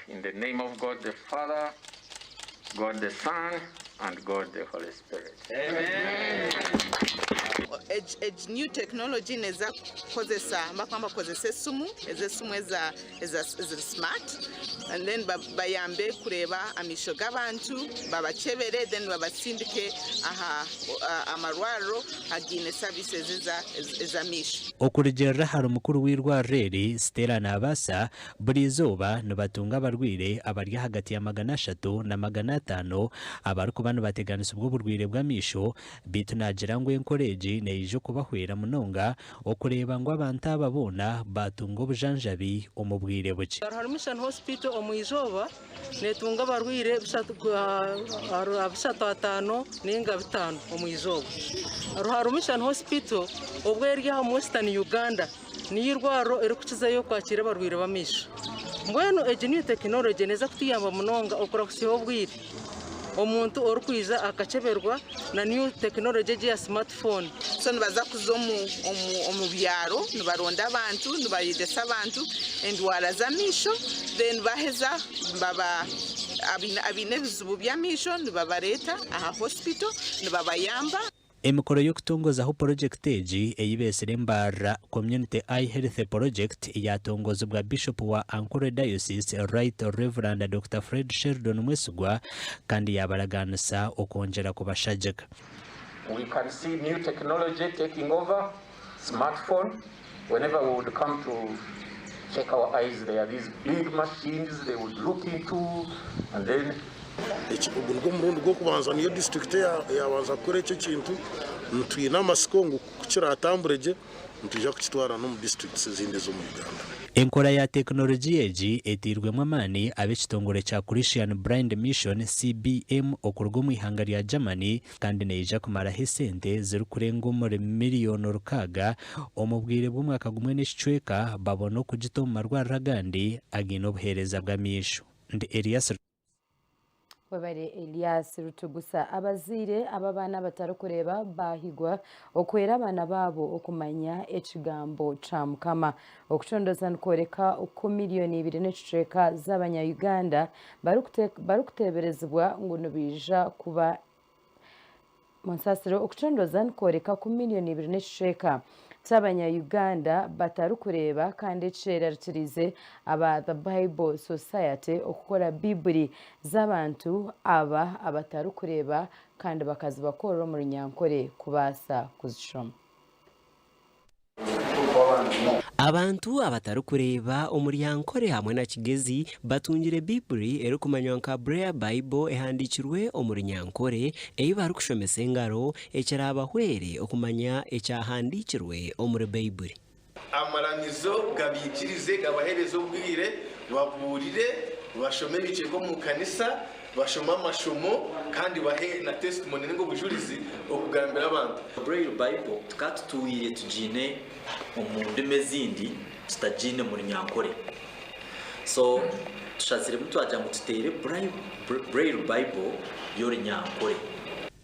[SPEAKER 27] in the name of God the Father, God the Son, and God the Holy Spirit. Amen.
[SPEAKER 20] New technology neza kozesa makamba kozesa esimu eza smart and then bayambe kureba amisho gabantu babachebere then babasindike aha amarwaro agine services eza misho
[SPEAKER 19] okuregerera hari umukuru w'irwarere Stella Nabasa buri zuba nibatunga abarwire abari hagati ya 300 na 500 abaruko bano bateganisa ubwo burwire bw'amisho bitunagira ngo encourage nejo kubahwera munonga okureba ngo abantu ababona batunga obujanjabi omubwire buke.
[SPEAKER 17] Hari Mission Hospital omuizoba netunga barwire bisatu 5 ninga 5 omuizoba. Hari Mission Hospital obwo eri ha Western Uganda niyirwaro eri kukizayo kwakira barwire bamisho. Mbwenu new technology neza kutiyamba munonga okora kusiho obwire. Omuntu orukwiza akacheberwa na new technology ya smartphone
[SPEAKER 20] so nibaza kuzomu omubyaro nibaronda abantu nibayidesa abantu endwara za misho then baheza baba abine bizubu bya misho nibabareta aha hospital nibabayamba
[SPEAKER 19] emikoro yo kutongozaho project egi eyibesere mbara community eye health project yatongozebwa bishop wa Ankole Diocese Right Reverend Dr. Fred Sheldon Mwesigwa kandi yabaraganisa okongera kubashajika.
[SPEAKER 27] We can see new technology taking over, smartphone. Whenever we would come to check our eyes, there are these big machines they would look into, and then
[SPEAKER 6] ubwo murundi gwo kubanza niyo district yabanza kure icyo kintu ntuyina amasiko ngo kukiratambureje ntujya kukitwara no mu districts zindi zo mu Uganda.
[SPEAKER 19] Enkora ya teknoloji egi etirwemo amani ab'ekitongore cya Christian Blind Mission CBM okurwa mu ihanga rya Germany kandi neija kumaraho esente ziri kurenga muri miliyoni 6 omubwire bw'umwaka gumwe n'ekicweka babona okugita mu marwariro agandi agina obuhereza bw'amisho. Ndi Elias
[SPEAKER 1] Webare Elias Rutugusa abazire ababana batarukureba bahigwa okwera abana babo okumanya ekigambo ca Mukama okucondoza nkoreka uko miliyoni 2.5 z'abanya Uganda barukuteberezebwa ngo nubija kuba Monsasiro okucondoza nkoreka ku miliyoni 2.5 z'abanya Uganda batarukureba kandi ecirarikirize aba The Bible Society okukora Bibuli z'abantu aba abatarukureba kandi bakazi bakora mu Runyankore kubasa kuzishoma.
[SPEAKER 10] Abantu abatarukureba omuryankore hamwe na kigezi batungire Bibuli ero kumanywa nka Braille Bible ehandikirwe omuryankore eyi barukushomesa engaro ekyarabahwere okumanya ekyahandikirwe omuri Bibuli.
[SPEAKER 21] Amaranizo gabikirize gabahereza ubwire baburire bashome bicego mu kanisa bashoma amashomo kandi bahe na testimony ngo bujurizi okugambira abantu.
[SPEAKER 11] Braille Bible tukatutuye tujine umundime zindi tutajine muri Nyankore. So tushazire mtu aja mututere Braille Bible yori Nyankore.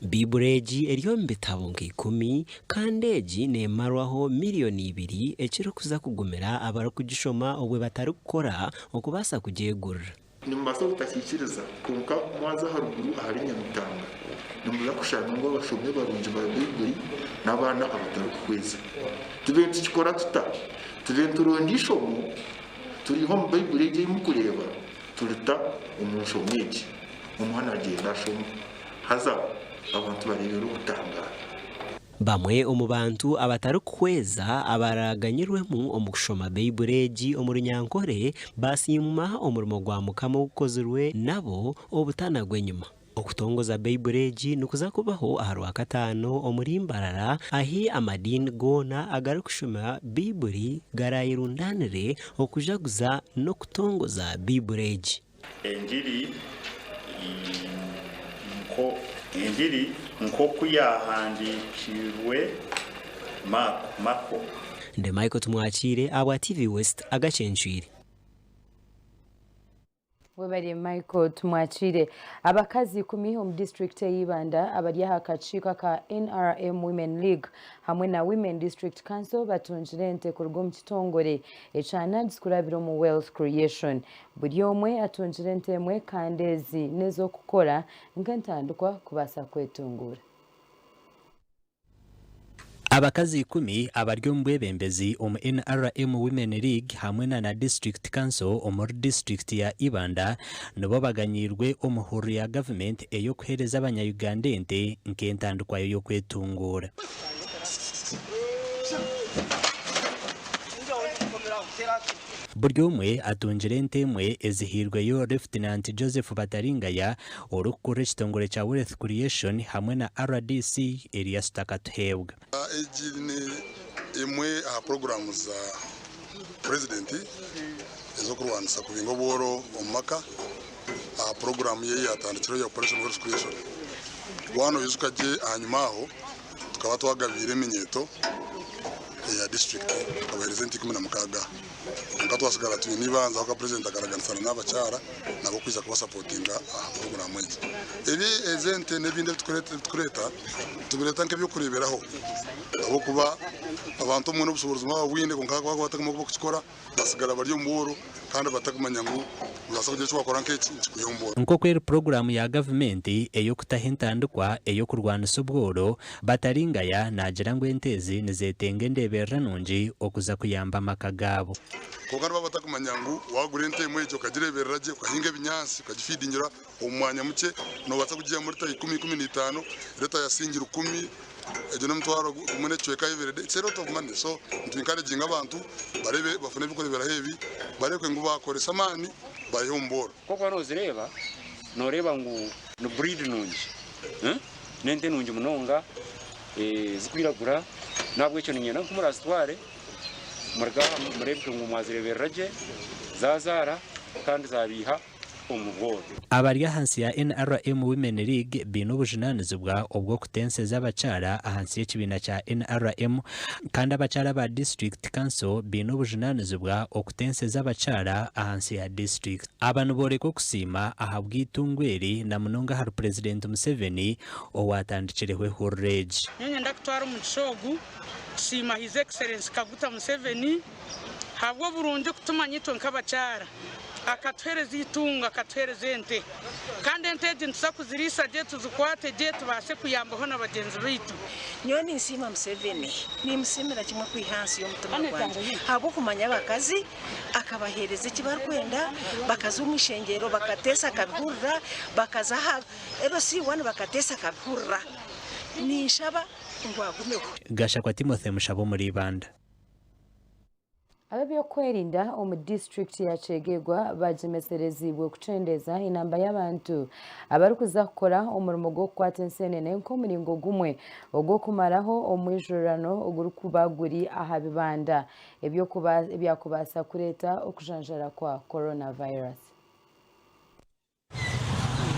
[SPEAKER 10] Bibureji eriyo mbitabo nk'ikumi kandi egi nemarwaho miliyoni 2 ekiro kuza kugumira abarakugishoma obwe batarukora okubasa kujegurira.
[SPEAKER 13] Nimbasa kutashyikiriza kunka mwaza haruguru ahari Nyamitanga nimuza kushaka ngo bashomye barunje ba Bibuli n'abana abatarukweza tuve tukikora tuve turondishomo turiho mu Bibuli ije mukureba turita umushomyeje umuhana agenda shoma haza abantu barebera ubutangara.
[SPEAKER 10] Bamwe omu bantu abatarukweza abaraganyirwemu omukushoma Bibulegi omuri Nyankore basima omurimo gwa Mukama gukozerwe nabo obutanagwe nyuma. Okutongoza Bibulegi nukuza kubaho aharwa 5 omuri Mbarara ahi amadini gona agarukushoma Bibuli garayirundanire okujaguza no kutongoza Bibulegi.
[SPEAKER 18] Injiri nko kuyahandikirwe Marko.
[SPEAKER 10] Nde Michael Tumwakire aba TV West agacenshire.
[SPEAKER 1] Webari Michael Tumwakire abakazi 10 mu district y'Ibanda abarya hakacika ka NRM Women League hamwe na Women District Council batunjirente kurwo mu kitongore ecana diskurabiro mu wealth creation buri omwe atunjirente mwe kandezi nezo kukora nkantandukwa kubasa kwetungura.
[SPEAKER 19] Abakazi 10 abaryo mbwebembezi omu NRM Women League hamwe na District Council omuri district ya Ibanda nibo baganyirwe omuhuru ya government eyo kuhereza abanya-Uganda ente nk'entandikwa yo kwetungura. Buri omwe atunjirente emwe ezihirwe yo Lieutenant Joseph Bataringaya orukukora ekitongore kya Wealth Creation hamwe na RDC Elias Takatuhebwa.
[SPEAKER 6] Egi ni imwe aha program za president ezo kurwanisa kubingo boro omumaka aha program ye yatandikiro ya Operation Wealth Creation. Wano yuzukaje hanyuma aho tukaba twagabire eminyeto ya district abaherezenti 16 nka twasigara tuni nibanza ko president akaraganisana n'abacyara nabo kwiza kuba supportinga program egi ebi ezente nebinde tukureta tubireta nke byo kureberaho abo kuba abantu mwe n'ubushobozi bw'abwinde kunkaka batakamo kukikora basigara bari mboro kandi batakumanya ngo uzasa kujya cyakora nk'iki kikuyombora
[SPEAKER 19] nko kwera program ya government eyo kutahintandukwa eyo kurwanisa ubworo bataringaya nagira ngo entezi nizetenge ndeberera nungi okuza kuyamba makagabo
[SPEAKER 6] kokana batakumanya ngo wagura ente mwe cyo kagireberera je ukahinga binyansi ukagifidingira umwanya muke no batsa kugiye muri 10-15 leta yasingira 10 ejo n'umutwaro umune cyo kayibere it's a lot of money so encouraging abantu barebe bafune bikorera hebi bareke ngo bakore samani bayombora
[SPEAKER 4] koko nozireba noreba ngo no breed nungi nente nungi munonga zikwiragura nabwo cyo nyina kumurastware margaha murebwe ngo mwazirebereraje zazara kandi zabiha umugoro
[SPEAKER 19] abarya hansi ya NRM Women League bino ubujinanizibwa ubwo kutenseza abacara ahansi y'ikibina cya NRM kandi abacara ba district council bino ubujinanizibwa okutenseza abacara ahansi ya district abantu boreko kusima ahabwitungweri na munonga hari president Museveni owatandikirewe Horage
[SPEAKER 5] nyenye ndakutwara mu gishogu sima his excellence Kaguta Museveni habwo burundu kutuma nyito nkabacara akatwereza itunga akatwereza ente kandi ente ntusa kuzirisa je tuzikwate je tubashe kuyambaho n'abagenzi bitu
[SPEAKER 7] nyoni nsima Museveni ni musimira kimwe kwihansi yo mutima kwanje habo kumanya abakazi akabahereza kibarkwenda bakaza umishengero bakatesa kabihurra bakaza ero si wana bakatesa kabihurra ni shaba ngwagumeho
[SPEAKER 19] Gashakwa Timothy Mushabo muri Banda
[SPEAKER 1] ababyo kwerinda omu district ya Chegegwa bajemeserezibwe kucendeza inamba y'abantu abari kuzakora umurimo gwo kwata ensenene nko muringo gumwe ogwo kumaraho omwijurano oguri kubaguri ahabibanda ebyakubasa kureta okujanjara kwa coronavirus.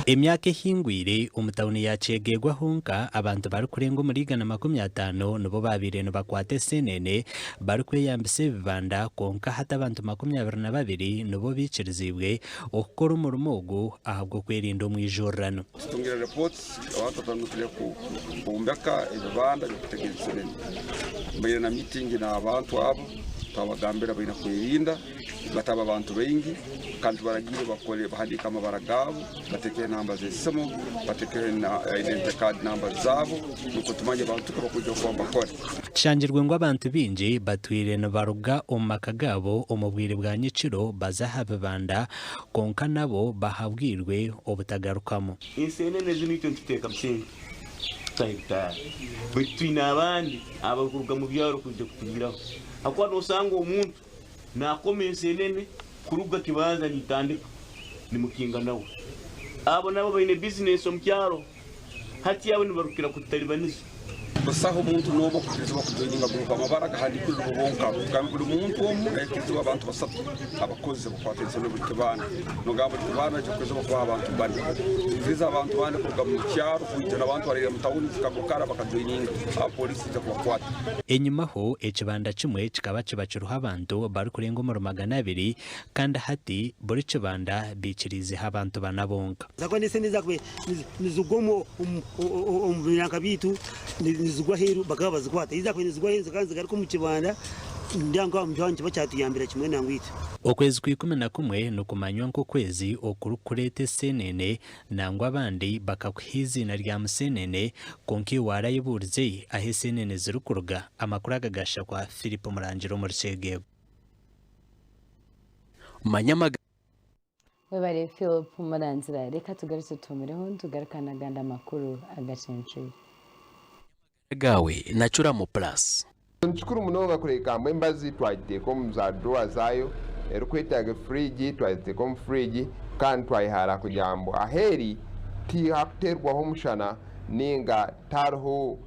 [SPEAKER 19] Emyaka ehingwire omutawuni ya Chegegwa honka abantu bari kurenga muri 150 nibo babire no bakwate senene bari kweyambisa ebibanda konka hata abantu 22 nibo bikirizibwe okukora umurimo ogwo ahabwo kwerinda omwijurano.
[SPEAKER 8] Tutungira reports abantu batandukanye kumbaka ebibanda bikutegera senene mbere na meeting na abantu abo twabagambira bina kwirinda bataba abantu bengi kandi baragiye bakole bahadika amabara gabo bateke namba z'esimu bateke na identity card namba zabo nuko tumanye abantu bakujya kwa bakore
[SPEAKER 19] kishangirwe ngo abantu binje batwire no baruga omaka gabo omubwire bwa nyiciro bazahaba banda konka nabo bahabwirwe obutagarukamo
[SPEAKER 9] insenene z'nicyo tuteka msingi tayita bitwina abandi abakuruga mu byaro kujya kugiraho akwa nosanga umuntu nakomense nene kuruga kibanza nitandika nimukinga nawe abo nabo bayine business omukyaro hati yabo nibarukira kutalibaniza
[SPEAKER 8] basaho umuntu nobo kugeza bakudoyinga guruka amabara gahadikira ubonka kandi buri muntu omwe ekizwa abantu basatu abakozi bakwatense no bitubana nogabo bitubana cyo kweza bakwa abantu bani biza abantu bane kuruga mu cyaro kujana abantu barire mutawuni zikagokara bakadoyinga apolisi cyo kwakwata
[SPEAKER 19] enyuma ho ekibanda kimwe kikaba kibaciruha abantu bari kurenga mu 200 kandi hati buri kibanda bikirize abantu banabonka
[SPEAKER 22] zakwanise nizakwe nizugomo umubiranga bitu nizugwa heru bakaba bazikwata izakwe nizugwa heru kandi zigari mu kibanda ndanga mbyanje bacyatiyambira kimwe nangwite
[SPEAKER 19] okwezi kwa11 no kumanywa nko kwezi okurukurete senene nangwa abandi bakakwizina rya musenene konki warayiburize ahe senene zirukuruga amakuru agagasha kwa Philipo Murangiro muri Chegegwa
[SPEAKER 2] Manyamaga
[SPEAKER 1] webare Philip Muranzira reka tugarutse tumireho tugarukana ganda makuru agacenshiri
[SPEAKER 2] gawe Naturamo Plus
[SPEAKER 23] nchukuru munonga kureka mwembazi twagiteko muza drawer zayo erukwetaga fridge twagiteko mu fridge kandi twayihara kujambo aheri ti hakuterwaho mushana ninga tarho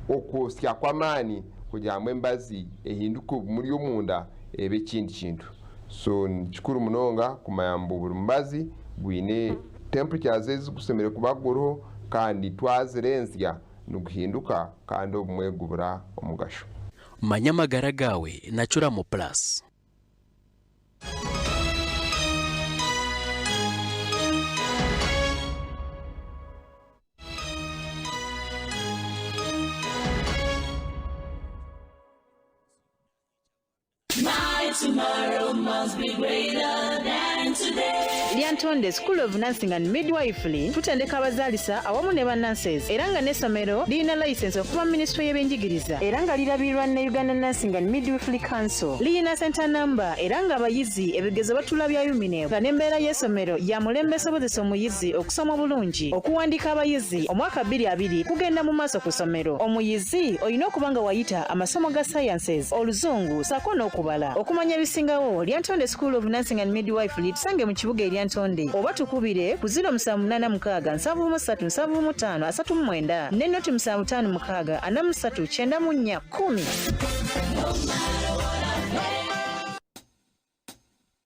[SPEAKER 23] okusya kwamani kujambo embazi ehinduko muri yo munda ebe kindi kintu so nchukuru munonga kumayambo buri mbazi gwine temperatures ezikusemere kubagoroho kandi twazirenzya nuguhinduka kandi obumwe gubura omugasho
[SPEAKER 2] Manyamagara gawe Naturamo Plus
[SPEAKER 3] My tomorrow must be greater than today.
[SPEAKER 12] Lyantonde School of Nursing and Midwifery tutendeka abazaalisa awamu ne bannanses era nga n'essomero lirina license okuva Ministry y'ebyenjigiriza era nga lirabirwa ne Uganda Nursing and Midwifery Council. Lirina center number era nga abayizi ebigezo batula bya UMINEB nga n'embeera y'essomero ya mulembe esobozesa omuyizi okusoma obulungi okuwandiika abayizi omwaka 2020 kugenda mu maaso ku ssomero. Omuyizi olina okuba nga wayita amasomo ga sciences oluzungu sako n'okubala. Okumanya ebisingawo Lyantonde School of Nursing and Midwifery tusange mu kibuga Lyantonde oba tukubire ku 0786 ne noti 7556 439410.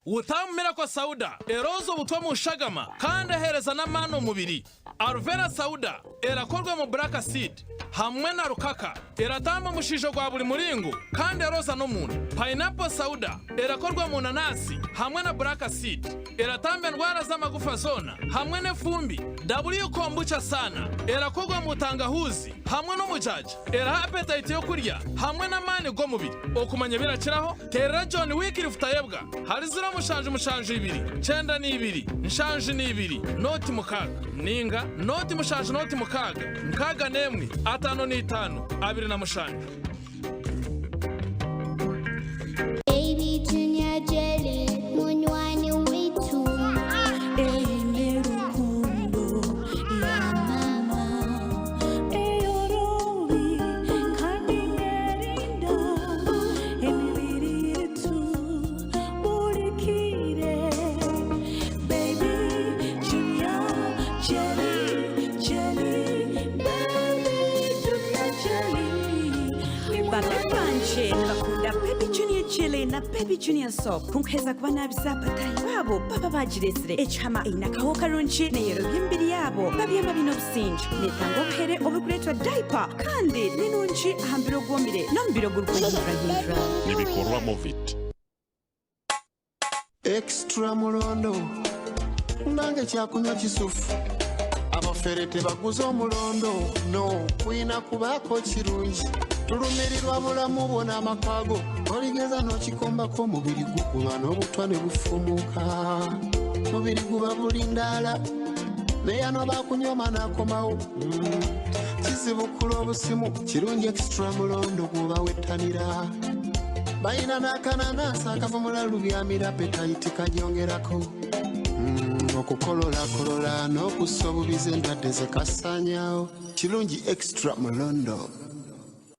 [SPEAKER 14] Utamu Miracle Sauda erozo butwa mu shagama kandi ahereza n'amano umubiri. Arvera Sauda erakorwa mu black seed hamwe na rukaka eratamba mushijo gwa buri muringo kandi eroza no muntu. Pineapple Sauda erakorwa mu nanasi hamwe na black seed eratamba ndwara z'amagufa zona hamwe n'efumbi. W kombucha sana erakorwa mu tangahuzi hamwe no mujaja era appetite yo kurya hamwe na mani go mubiri. Okumanya birakiraho terera John Wycliffe Tayebwa hari zira mushanje 2 n'ibiri nshanje n'ibiri noti mukaga ninga noti mushanje noti mukaga nemwe 5 n'itanu 2 na mushanje.
[SPEAKER 3] Baby Junior Jelly munywani witu
[SPEAKER 15] na Baby Junior soap kunkweza kuba nabisapatayi babo baba bagiresire echama inakaho karunchi neyero by'imbiri yabo babyama bino businji netanga obuhere obukuletwa diaper kandi ninunchi ahambiro gwomire no mbiro gurw'indra
[SPEAKER 24] nibikorwa movit
[SPEAKER 25] extra mulondo nange kyakunywa kisufu abaferete baguza omulondo no kwina kubako kirungi tulumirirwa bulamu bona amakago oligeza n'okikombako omubiri gukuba n'obutwa ne bufumuka mubiri guba bulindala neyano bakunyoma n'akomawo kizibu kula obusimu kirungi extra mulondo guba wettanira bayina n'akananasi akavumula lubyamira appetite kajyongerako okukololakolola n'okussa obubize endwadde zekasaanyawo kirungi extra mulondo.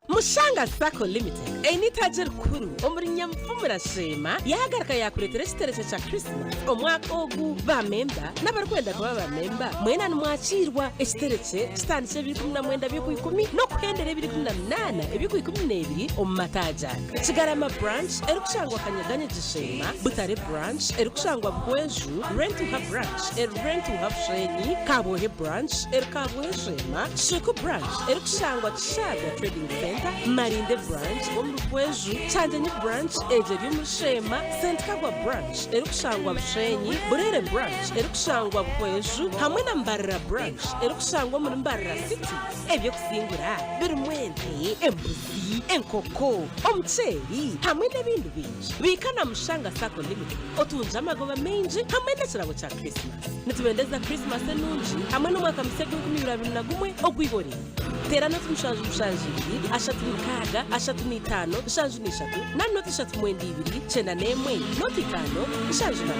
[SPEAKER 26] Mushanga Sacco Limited enitaje rukuru omurinyamfumira shema yahagarika yakuretera ekitereko kya Christmas omwaka ogu bamemba n'abarkwenda kuba bamemba mwena nimwakirwa ekitereko kitandikire 2019 by'okwikumi n'okuhendera 2018 eby'okwikumi omu mataja Kigarama branch erikushangwa Kanyaganya Gishema Butare branch erikushangwa Bweju Rentuha branch Rentuha Shenyi Kabohe branch erikabwe Shema Shuku branch erikushangwa Kishaga Trading Center Marinde branch Omrukweju Chandanyi branch Ejeri Mushema St. Kagwa branch erikushangwa Bushenyi Burere branch erikushangwa Bukweju hamwe na Mbarara branch erikushangwa muri Mbarara City ebyo kusingura biri mwente embuzi enkoko omuceri hamwe n'ebintu bingi bikana Mushanga Sacco Limited otunja amagoba menji hamwe n'ekirabo kya Christmas nitubendeza Christmas enungi hamwe n'omwaka musego 2021 ogwibore tera noti mushanju ashatu mukaga ashatu n'itano shanju n'eshatu na noti 3 chenda n'emwe noti 5 shanju na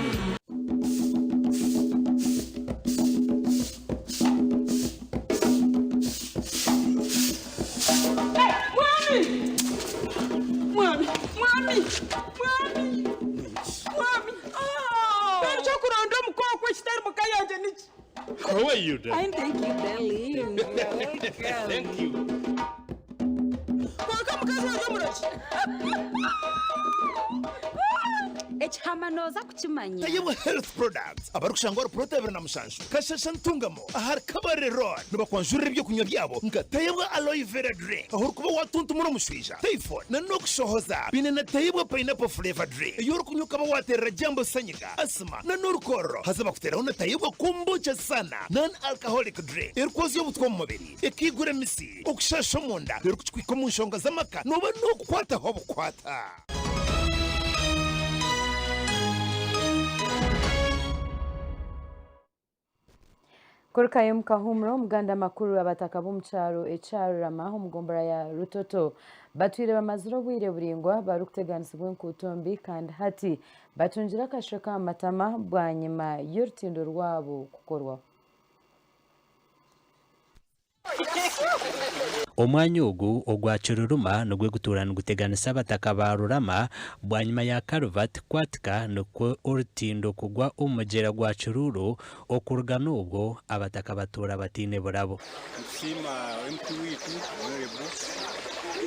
[SPEAKER 5] Mwami! Percho kurondo mukoko kitari mukayanje niki.
[SPEAKER 24] How are you, Dad?
[SPEAKER 15] Thank you, darling.
[SPEAKER 24] Thank you.
[SPEAKER 15] Kwa mukazi wa murachi.
[SPEAKER 28] Echhamanoza kuchimanya.
[SPEAKER 21] Tayewe health products abarukushangwa protein na mushanshu kashasha ntungamo ahar kabare road nuba kwanjurira ibyo kunywa byabo nga tayewe aloe vera drink ahur kuba watuntu muri mushija typhoid na nokushohoza bine na tayewe pineapple flavor drink yoro kunywa kaba waterera jambo sanyiga asma na nurukoro hazaba kuteraho na tayewe kombucha sana non alcoholic drink erikoze y'ubutwa mu mubiri ekigure misi okushasha munda yoro kuchwika mu nshonga z'amaka nuba no kukwata ho bukwata
[SPEAKER 1] Kurukayo mukahumuro muganda makuru abataka b'umucaro ecarama umugombora ya Rutoto batwire bamaziro bwire buringwa barukuteganisibwe nkutombi kandi hati batungira akashaka amatama bwanyuma y'urutindo rwabo kukorwa.
[SPEAKER 19] Omwanya ogu ogwachururuma nogwe guturana guteganisa abataka ba Rurama bwanyuma ya Karvat kwatika nokwo urutindo kugwa umugera gwa Chururu okuruga nubwo abataka batura batine burabo.
[SPEAKER 11] Sima MP witu honorable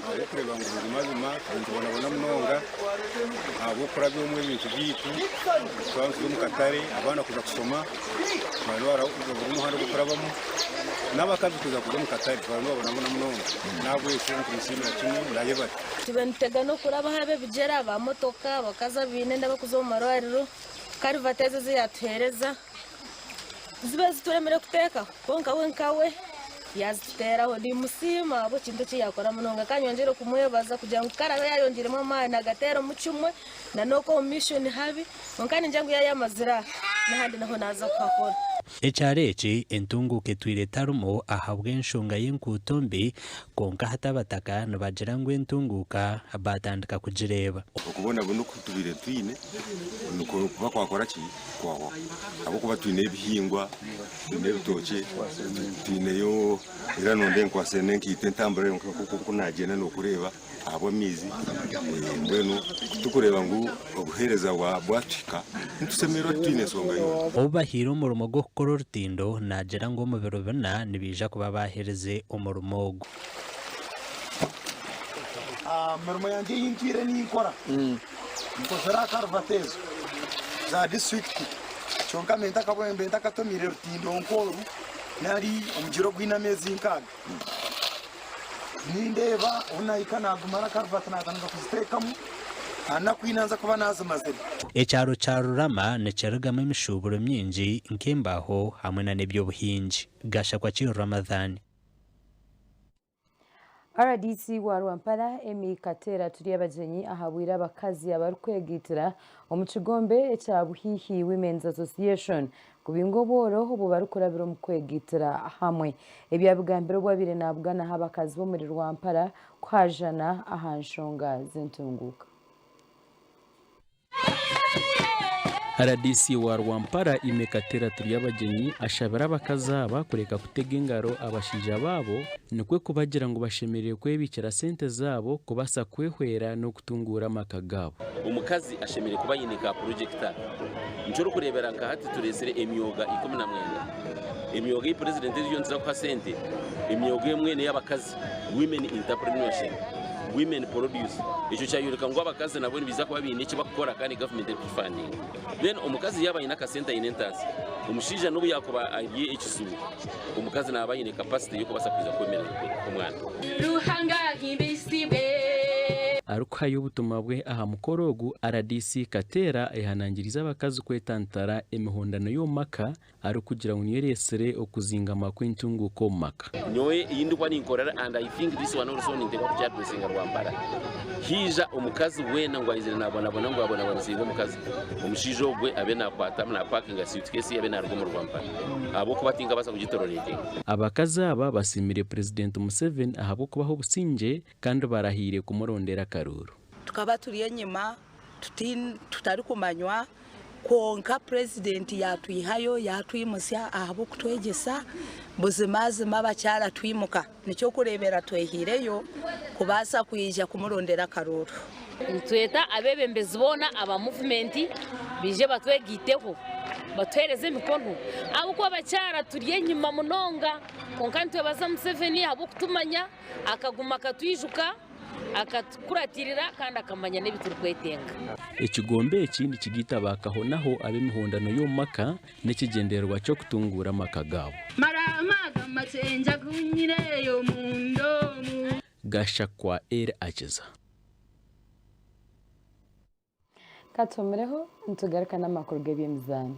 [SPEAKER 11] abakureba ngo ubuzima tubona munonga abukora byo mu bintu byitu twanzwe mu Katare abana kuza kusoma barwara umuhanda gukorabamo n'abakazi kuza kuza mu Katare babona munonga nabwo yese ntushimira kimwe ndaye bati
[SPEAKER 13] tibentega no kuraba habe bigera ba motoka bakaza bine ndabakuzo mu marwariro kari vateze ziyathereza zibe zituremere kuteka konka wenkawe yaziteraho ndi musima abo kintu cyakora munonga kanyongero kumwebaza kugira ngo karabe yayongeremo amana agatero mu cyumwe na noko mission habi onkani njangu yayamazira nahandi naho naza kwakora
[SPEAKER 19] Echareci entunguke twiretarumo ahabwe enshonga y'inkutombi konka hatabataka nabajirangwe entunguka batandika kujireba
[SPEAKER 11] okubona buno kutubire twine nuko kuba kwakora ki kwaho abo kuba twine ibihingwa twine bitoke twine yo iranonde nkwasene nkitentambure nkuko najena no kureba abo mizi mbeno tukureba ngo obuhereza wa bwatika ntusemero twine songa yo
[SPEAKER 19] obahira umurumo go gukora urutindo nagera ngo mu biro bina nibija kuba bahereze umurumo ogu
[SPEAKER 16] mirimo yanjye yintire nikora nkozera Karvatezo za district chonka menta kabwembe ndakatomire rutindo nkoru nari umugiro gw'inamezi inkaga nindeba unayika nagumara Karvat natanza kuzitekamo anakwinanza kuba nazo mazeri
[SPEAKER 19] Echaro cha Rurama necheragamo imishuburo myinji nkembaho hamwe na nebyo buhinji gasha kwa Chiro Ramadhani.
[SPEAKER 1] RDC wa Rwampara Emi Katera turi abajenyi ahabwira abakazi abarukwegitira omukigombe cya Buhihi Women's Association kubingo boro bo barukurabiro mu kwegitira hamwe ebyabigambiro bwabire nabwana habakazi bo muri Rwampara kwajana ahanshonga zentunguka.
[SPEAKER 17] RDC wa Rwampara imekatera turi abagenyi ashabara bakazaba kureka kutega ingaro abashija babo nikwe kubagira ngo bashemerere kwebikira sente zabo kubasa kwehwera no kutungura makagabo.
[SPEAKER 18] Umukazi ashemerere kuba yinika projecta njoro kurebera nka hati turesere emyoga 12 emyoga y'president y'onza kwa sente emyoga yemwe y'abakazi women entrepreneurship women produce ico cyayureka ngo abakazi nabo biza kuba biniki bakora kandi government funding then umukazi yaba ina ka center inentance umushija nubu yakuba agiye ikisubu umukazi naba ine capacity yo kubasa kwiza kwemera umwana
[SPEAKER 3] ruhanga ibisibe
[SPEAKER 17] aruka y'ubutuma bwe aha mukorogu RDC Katera ehanangiriza abakazi kwetantara emihondano yo maka ari kugira ngo niyeresere okuzingama kw'intunguko maka
[SPEAKER 18] nyoye yindi kwa ninkorera and I think this one also ni ndeko chat wesinga Rwampara hija umukazi wena ngo ayizire nabona ngo abona bamusiga umukazi umushijo gwe abe nakwata na parking suitcase yabe narwo mu Rwampara abo kubatinga basa kugitororeke
[SPEAKER 17] abakazi aba basimire President Museveni ahabo kubaho businje kandi barahire kumurondera karuru
[SPEAKER 20] tukaba turiye nyima tutari kumanywa konka president yatwihayo yatwimusya ahabo kutwegesa buzimazima bacyara twimuka nicyo kurebera twehireyo kubasa kwija kumurondera karuru
[SPEAKER 27] tweta abebembezi bona aba movement bije batwegiteho batwereze mikono abo ko bacyara turiye nyima munonga konka ntwe baza Museveni ahabo kutumanya akaguma katwijuka akakuratirira kandi akamanya n'ibituru kwetenga
[SPEAKER 17] ikigombe ikindi kigitaba naho ab'imihondano yo maka n'ikigenderwa cyo kutungura makagabo
[SPEAKER 3] maramaga macenja kunyireyo mundomu
[SPEAKER 17] gasha kwa akiza
[SPEAKER 1] katomereho ntugaruka n'amakuru g'ebyemizani.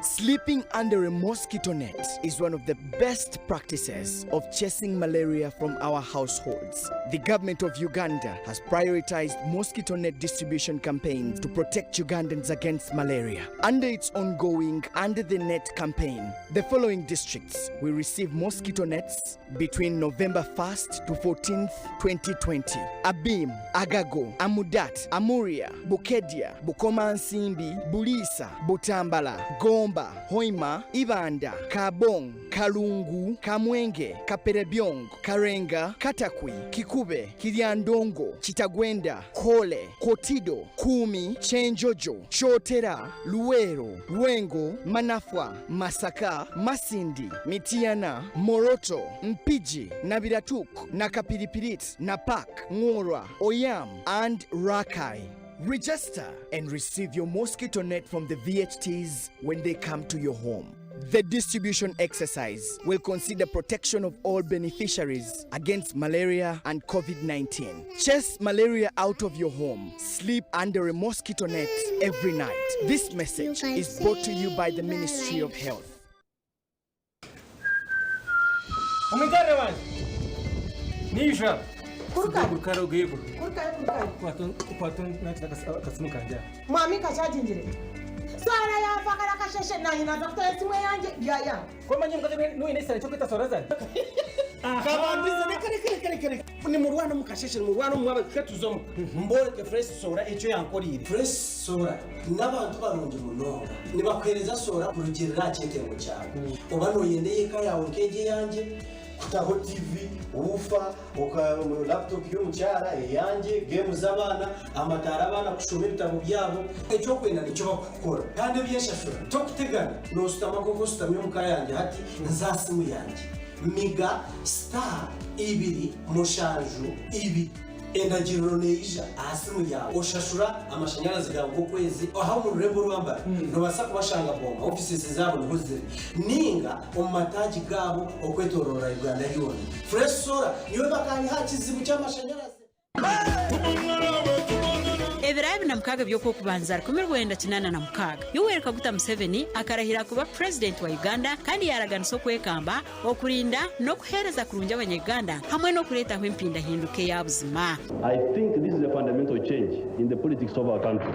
[SPEAKER 21] Sleep
[SPEAKER 4] Sleeping under a mosquito net is one of the best practices of chasing malaria from our households. The government of Uganda has prioritized mosquito net distribution campaigns to protect Ugandans against malaria. Under its ongoing Under the Net campaign, the following districts will receive mosquito nets between November 1st to 14th, 2020. Abim, Agago, Amudat, Amuria, Bukedia, Bukoma Nsimbi, Bulisa, Butambala, Gomba, Hoima, Ibanda, Kabong, Kalungu, Kamwenge, Kaperebyong, Karenga, Katakwi, Kikube, Kiriandongo, Chitagwenda, Kole, Kotido, Kumi, Chenjojo, Chotera, Luero, Lwengo, Manafwa, Masaka, Masindi, Mitiana, Moroto, Mpiji, Nabiratuk, Nakapiripirit, Napak, Ngora, Oyam, and Rakai. Register and receive your mosquito net from the VHTs when they come to your home. The distribution exercise will consider protection of all beneficiaries against malaria and COVID-19. Chase malaria out of your home. Sleep under a mosquito net every night. This message is brought to you by the Ministry of Health.
[SPEAKER 6] Nisha.
[SPEAKER 7] Mami kachajinjire. Sara ya fakara kasheshe na ina doktora simu yanje ya.
[SPEAKER 6] Kwa manyi mkaje nuine sare chokita sora zani. Kabambiza kare. Ni murwana mukasheshe murwana mwabe ketuzomo. Mbole ke fresh sora echo yankorire. Fresh sora n'abantu barunje munonga. Nibakwereza sora kurugirira cyete mu cyaro. Ubano yendeye ka yawe keje yanje. Kutaho TV, ufa, laptop y'umucyara yanjye, game z'abana, amatara abana kushoma ibitabo byabo, icyo kwenda nicyo bakukora. Kandi byeshashura. Cyo kutegana no sitama koko sitamye mu kayanjye hati nzasimu yanjye. Miga star ibiri mushanju ibi endagiro neija asimu ya oshashura amashanyarazi ga ngo kwezi aho mu rurembo rwamba no basa kubashanga bomba offices zabo niho ziri ninga omataji gabo okwetorora Uganda yone fresh solar niwe bakani hakizibu cy'amashanyarazi
[SPEAKER 15] Ebirayi na mukaga byoko kubanza 1986 Yoweri Kaguta Museveni akarahira kuba president wa Uganda kandi yaraganso kwekamba okurinda no kuhereza kurunja abanyarwanda hamwe no kureta aho impinda hinduke yabuzima.
[SPEAKER 8] I think this is a fundamental change in the politics of our country.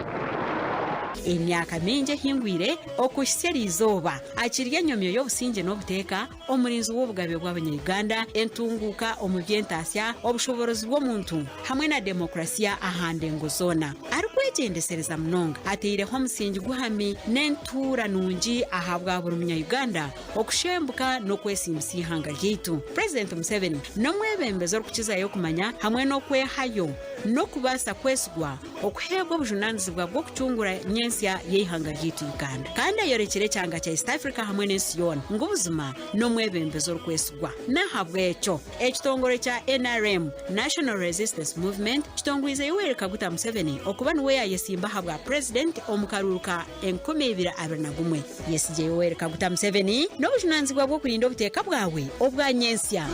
[SPEAKER 15] Emyaka minje hingwire okusheri izoba akirya nyomyo y'obusinge n'obuteka omurinzi w'obugabe bw'abanyarwanda entunguka omubyentasya obushoborozi bw'omuntu hamwe na demokrasiya ahandengo zona arikwegendesereza munonga ateireho omusingi guhami n'entura nungi ahabwa buri munyarwanda okushembuka no kwesimbisa ihanga ryaitu. President Museveni n'omwebembezi okukizayo kumanya hamwe n'okwehayo no kubasa kwesugwa okuhebwa obujunanizibwa bw'okucungura nyensia y'ihanga ryaitu Uganda kandi ayorekere cyanga cya East Africa hamwe n'ensi yona ng'ubuzima n'omwebembezi orukwesugwa nahabwa ekyo ekitongore kya NRM National Resistance Movement kitongwize Yoweri Kaguta Museveni okuba niwe yayesimba habwa president omukaruruka 2021 yesije Yoweri Kaguta Museveni n'obujunanizibwa bw'okurinda obuteka bwawe obwa nyensia.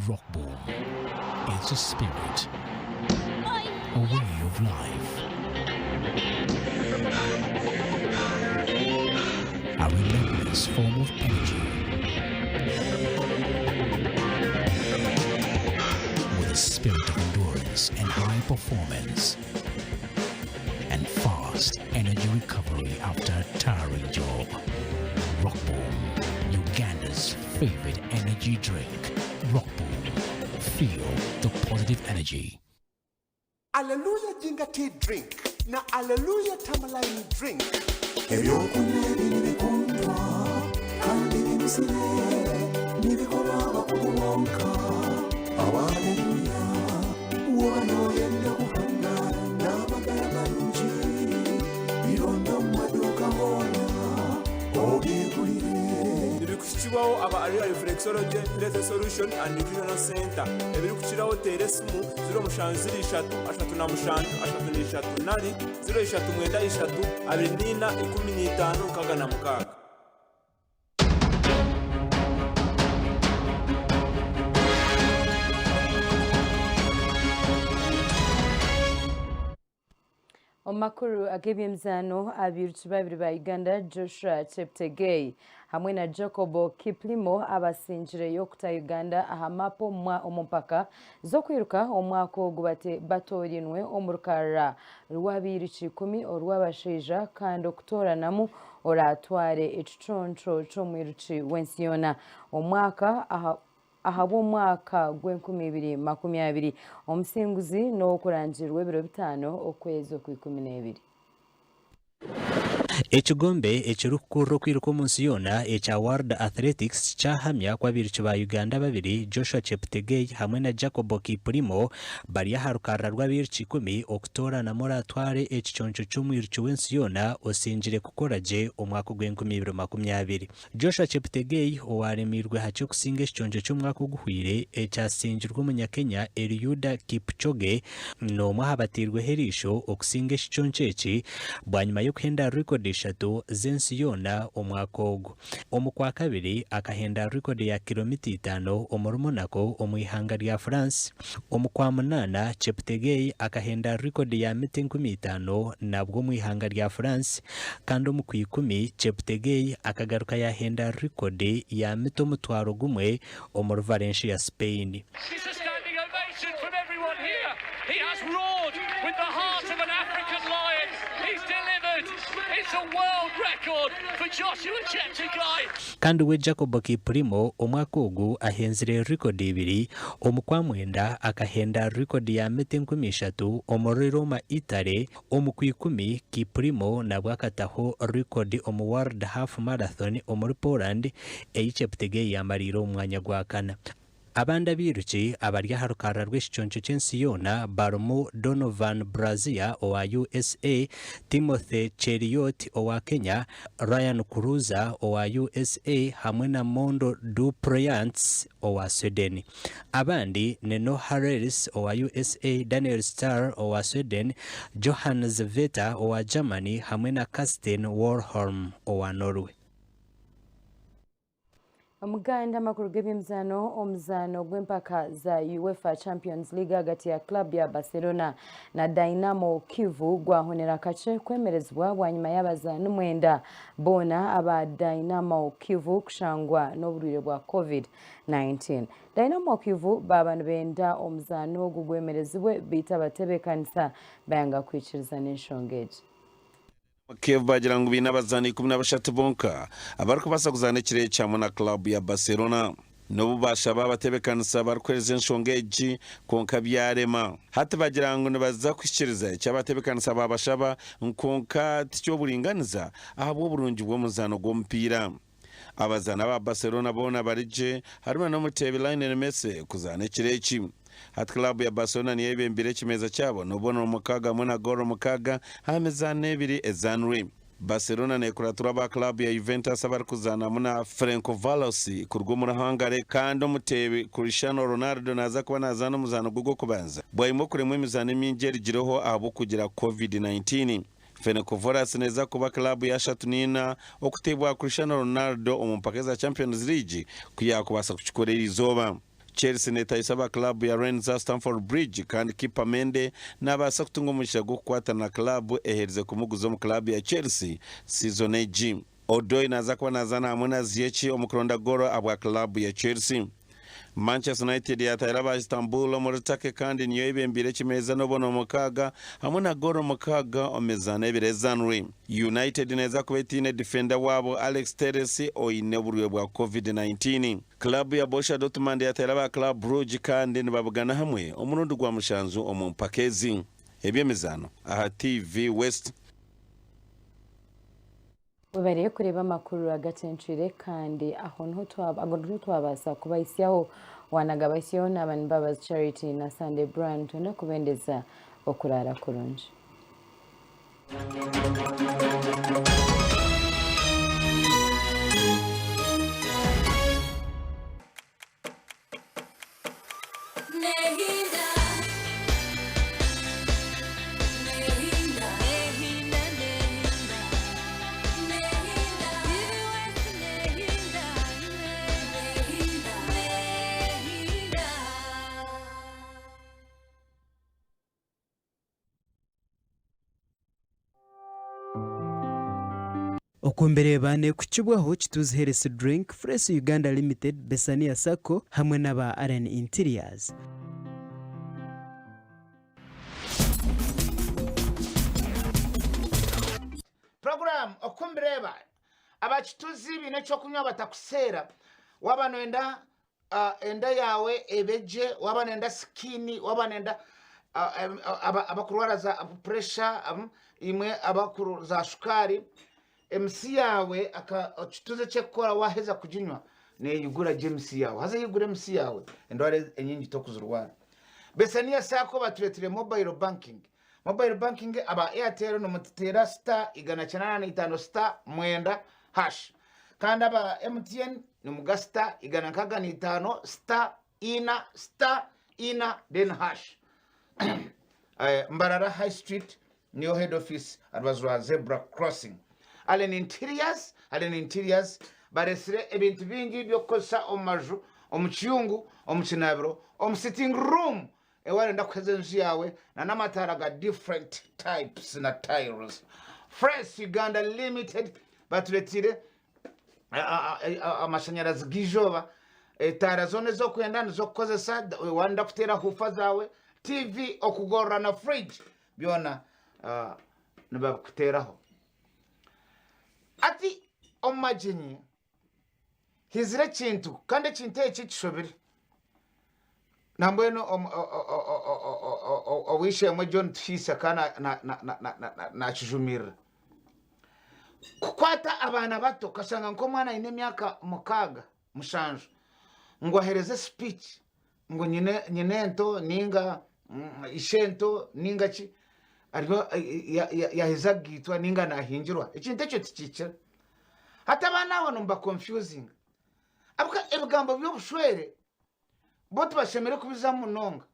[SPEAKER 9] Rockborn. It's a spirit, a way of life, a relentless form of energy, with a spirit of endurance and high performance, and fast energy recovery after a tiring job. Rockborn, Uganda's favorite energy drink. Rockborn. Feel the positive energy.
[SPEAKER 21] Hallelujah Jinga Tea Drink. Na Hallelujah Tamalaini Drink.
[SPEAKER 10] Kuchibaho aba area reflexology laser solution and nutritional center ebiri kuchiraho teresimu 0 ashatu na mushantu ashatu ni shatu nari 0 mwenda ishatu abinina 15 kaga na mukaga.
[SPEAKER 1] Omakuru ag'ebyemizano abiruki babiri ba Uganda Joshua Cheptegei hamwe na Jacobo Kiplimo abasinjireyo kuta Uganda ahamapo omupaka zo kwiruka omwaka ogwo batorinwe omurukara rw'abiruki 10 orw'abashaija kandi okutoranamu oratware ekicontro cy'omwiruki wensi yona omwaka ahabo umwaka gw'2020 omusinguzi n'okurangirwa ebiro 5 okwezi kwa12.
[SPEAKER 19] Ekigombe ekirukuru kwiruka omunsi yona ekya World Athletics kyahamya kwa abiruki ba Uganda babiri Joshua Cheptegei hamwe na Jacobo Kiplimo bari aharukara rw'abiruki 10 okutorana moratware ekiconco cy'omwiruki wensi yona osinjire kukoraje omwaka gw'2020. Joshua Cheptegei owaremirwe hakyo kusinga ekiconco cy'omwaka oguhwire ekyasinjirwe omunyakenya Eliuda Kipchoge n'omwe ahabatirwe herisho okusinga ekiconco eki bwanyuma y'okuhenda record eshatu zensi yona omwaka ogwo. Omukwa kabiri akahenda record ya kilomita 5 omurumonako omwihanga lya France. Omukwa munana Cheptegei akahenda record ya mita 50 nabwo mwihanga lya France kandi omukwa 10 Cheptegei akagaruka yahenda record ya mita 1,000 omuru Valencia ya Spain.
[SPEAKER 2] He has roared with the heart of an African lion. He's delivered. It's a world record for Joshua Cheptegei.
[SPEAKER 19] Kandi we Jacobo Kiplimo omwaka ogu ahenzire record ibiri. Omukwa mwenda akahenda record ya mita 30 omuri Roma Italy. Omukwa 10 Kiplimo nabwo akataho record omu World Half Marathon omuri Poland Cheptegei yamarira omwanya gwa kana. Abandi abiruki abari aharukara rw'ekiconco cy'ensi yona barumu Donovan Brazia owa USA, Timothy Cheruiyot owa Kenya, Ryan Cruiser owa USA hamwe na Mondo Du Preant owa Sweden. Abandi Neno Harris owa USA, Daniel Starr owa Sweden, Johannes Veta owa Germany hamwe na Karsten Warholm owa Norway.
[SPEAKER 1] Omuganda amakuru g'ebyemizano omuzano gw'empaka za UEFA Champions League hagati ya club ya Barcelona na Dynamo Kivu gwahonera kace kwemerezwa bwanyuma y'abazaano 9 bona aba Dynamo Kivu kushangwa n'oburwire bwa COVID-19. Dynamo Kivu babanu benda omuzano gugwemerezibwe bita batebekanisa bayanga kwikiriza n'enshongeje.
[SPEAKER 12] Kev bagira ngo binabazana 13 bonka abariko basakuzana ikirere cyamo na club ya Barcelona no bubasha babatebekanisa barkweze nshongeji konka byarema hati bagira ngo nibaza kwishiriza cyabatebekanisa babashaba nkonka tcyo buringaniza ahabo burungi bwo muzano gwompira abazana ba Barcelona bona barije harimo no Mutebe Lionel Messi kuzana ikireki hati club ya Barcelona niye bembire kimeza cyabo nobona umukaga muna goro mukaga hamezane biri ezanwe Barcelona ne kuratura ba club ya Juventus abar kuzana muna Franco Vallosi kurwo murahangare kandi Mutebe Cristiano Ronaldo naza kuba nazana muzano gugo kubanza bwayimo kuremwe imizano mingeri giroho abo kugira COVID-19 Franco Vallosi neza kuba club ya Shatunina okutebwa Cristiano Ronaldo omumpakeza Champions League kuyakubasa kuchikorera izoba. Chelsea neta isaba club ya Rennes Stamford Bridge kandi kipa Mende nabasa kutunga umusha gukwata na club ehereze kumuguzo mu club ya Chelsea season age. Odoi naza kwa nazana amuna Ziyech omukronda goro abwa club ya Chelsea. Manchester United yatayiraba Istanbul omurutake kandi niyo ibembire kimeza no bono mukaga hamuna goro mukaga omezana ebirezanwe. United neza kubetine defender wabo Alex Telles oine burwe bwa COVID-19. Club ya Borussia Dortmund yatayiraba Club Brugge kandi nibabugana hamwe omurundi gwa mushanzu omumpakezi. Ebyemizano aha TV West.
[SPEAKER 1] Webariye kureba amakuru agacenshire kandi aho nto twabasa kubayisyaho wanagabasiyo n'abantu babaza Charity na Sunday Brand tunda kubendeza okurara kurunje.
[SPEAKER 5] okumbere bane kucibwaho kituziherese drink Fresh Uganda Limited Besania Sacco hamwe n'aba RN Interiors.
[SPEAKER 14] Program okumbireba abakituzi bine cyo kunywa batakusera wabanenda enda yawe ebeje wabanenda skini wabanenda abakurwara za pressure imwe abakuru za sukari MC yawe akituze cyekora waheza kujinywa ne yugura MC yawe haza yugura MC yawe endware enyingi tokuzurwana Besania Sacco baturetire mobile banking aba Airtel no mutera star igana 85 star mwenda hash kandi aba MTN no mugasta igana kagana 5 star ina then hash Mbarara High Street new head office advazwa zebra crossing Allen Interiors baresire ebintu bingi byokosa omaju omukiyungu omukinabiro sitting room ewarenda kweze nzu yawe na namatara ga different types na tiles. Fresh Uganda Limited baturetire amashanyarazi gijoba tara zone zo kwenda zo kukozesa wanda kutera hufa zawe TV okugorra na fridge byona nibakuteraho ati omajinyi hizire kintu kandi kinte iki kishobiri nambweno owishe mwe John Tfisa kana na kijumira kukwata abana bato kasanga nko mwana ine myaka mukaga mushanju ngo ahereze speech ngo nyinento ninga ishento ninga ki ariko yahezagitwa ninga nahingirwa ikinte cyo tikicira hata abana abo numba confusing abuka ebigambo byobushwere bote bashemere kubiza munonga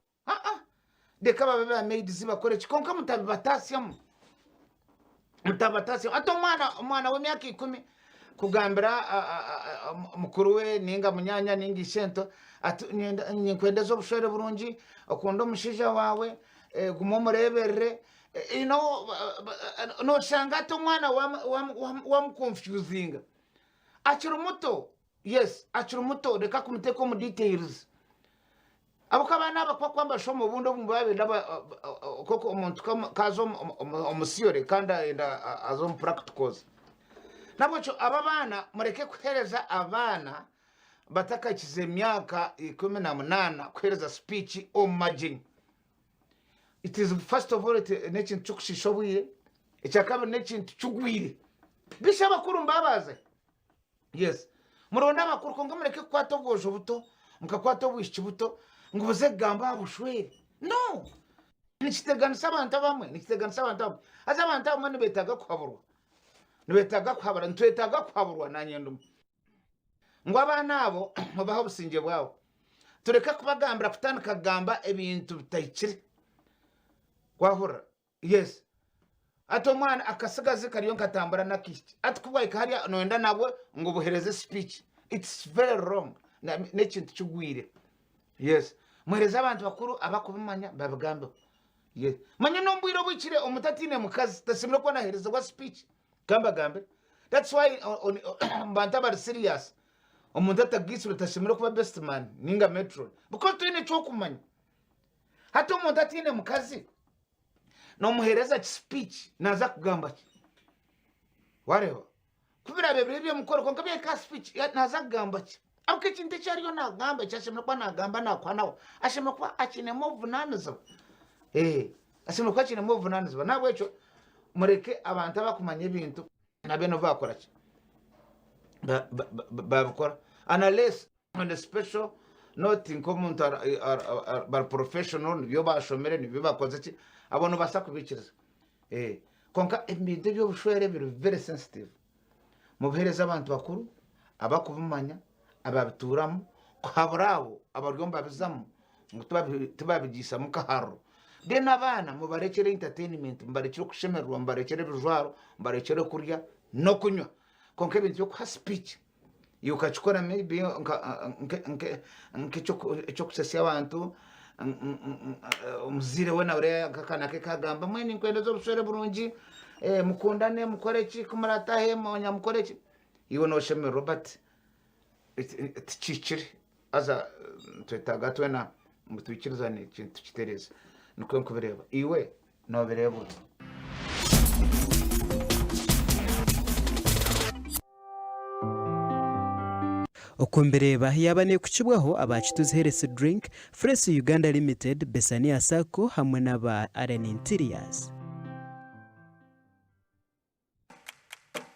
[SPEAKER 14] deka babe ba made zibakore kikonka mutabatasiamo ato mwana we myaka 10 kugambira mukuru we ninga munyanya ninga ishento nkwenda zo bushwere burungi okundo mushija wawe gumomureberere no shanga to mwana wa confusing akiri muto yes akiri muto deka kumuteko mu details abukabana abakwamba shomo bundo bumbabe ndaba koko umuntu kazo omusiyore kanda enda azom practicals nabwo ababana mureke kuhereza abana batakakize myaka 18 kuhereza speech omaging. It is first of all nechin chukushishobuye icyakaba nechin chugwire bishaba kurumbabaze yes muronda bakuru kongo mureke kwatogoje buto mukakwato bwishi buto ngubuze gamba bushwere no nikiteganisa abantu bamwe aza abantu bamwe nibetaga kwabura ntwetaga kwaburwa nanyendo ngo abana abo mubaho businge bwawo tureka kubagambira kutandika gamba ebintu bitayikire kwahura yes ato mwana akasigaze kariyo nkatambara nakiki atukubwaye kari noenda nabwe ngo buhereze speech it's very wrong nekintu kigwire yes muhereza abantu bakuru abakubimanya babigambe yes manya nombwiro bwikire umutatine mukazi tasimira ko nahereza kwa speech gamba gambe that's why mbanta bar serious umuntu atagisura tasimira kuba best man ninga metro because twine cyo kumanya hato umuntu atine mukazi no muhereza speech naza kugamba wareba kubira bebere byo mukoro konka bya ka speech naza kugamba abuke kinte cyariyo nagamba cyashimira kwa nagamba nakwanawo ashimira kwa akine muvunaniza ashimira kwa akine muvunaniza nabwo cyo mureke abantu abakumanya ibintu nabeno bakora ki babikora unless on a special not in common are professional byo bashomere nibyo bakoze ki abantu basa kubikiriza konka ibintu byo bushwere biri very sensitive mubihereza abantu bakuru abakubumanya ababituramo kwaburabo abaryomba bizamo tubabigisa mukaharo dena abana mubarekere entertainment mbarekere kushemerwa mbarekere bijwaro mbarekere kurya no kunywa konka ibintu byo kwa speech yukachukora maybe cyo kusesya abantu umuzire we nawe akakana ke kagamba mwene nkwenda zo busore burungi mukundane mukore ki kumuratahe monya mukore ki iwe no sheme Robert tikikiri aza twetaga twena mutwikirizane ikintu kitereza nuko nkubireba iwe no bireba
[SPEAKER 5] uko mbireba yabane kucibwaho abacu tuziherese drink Fresh Uganda Limited Besania Sacco hamwe n'aba Aren Interiors.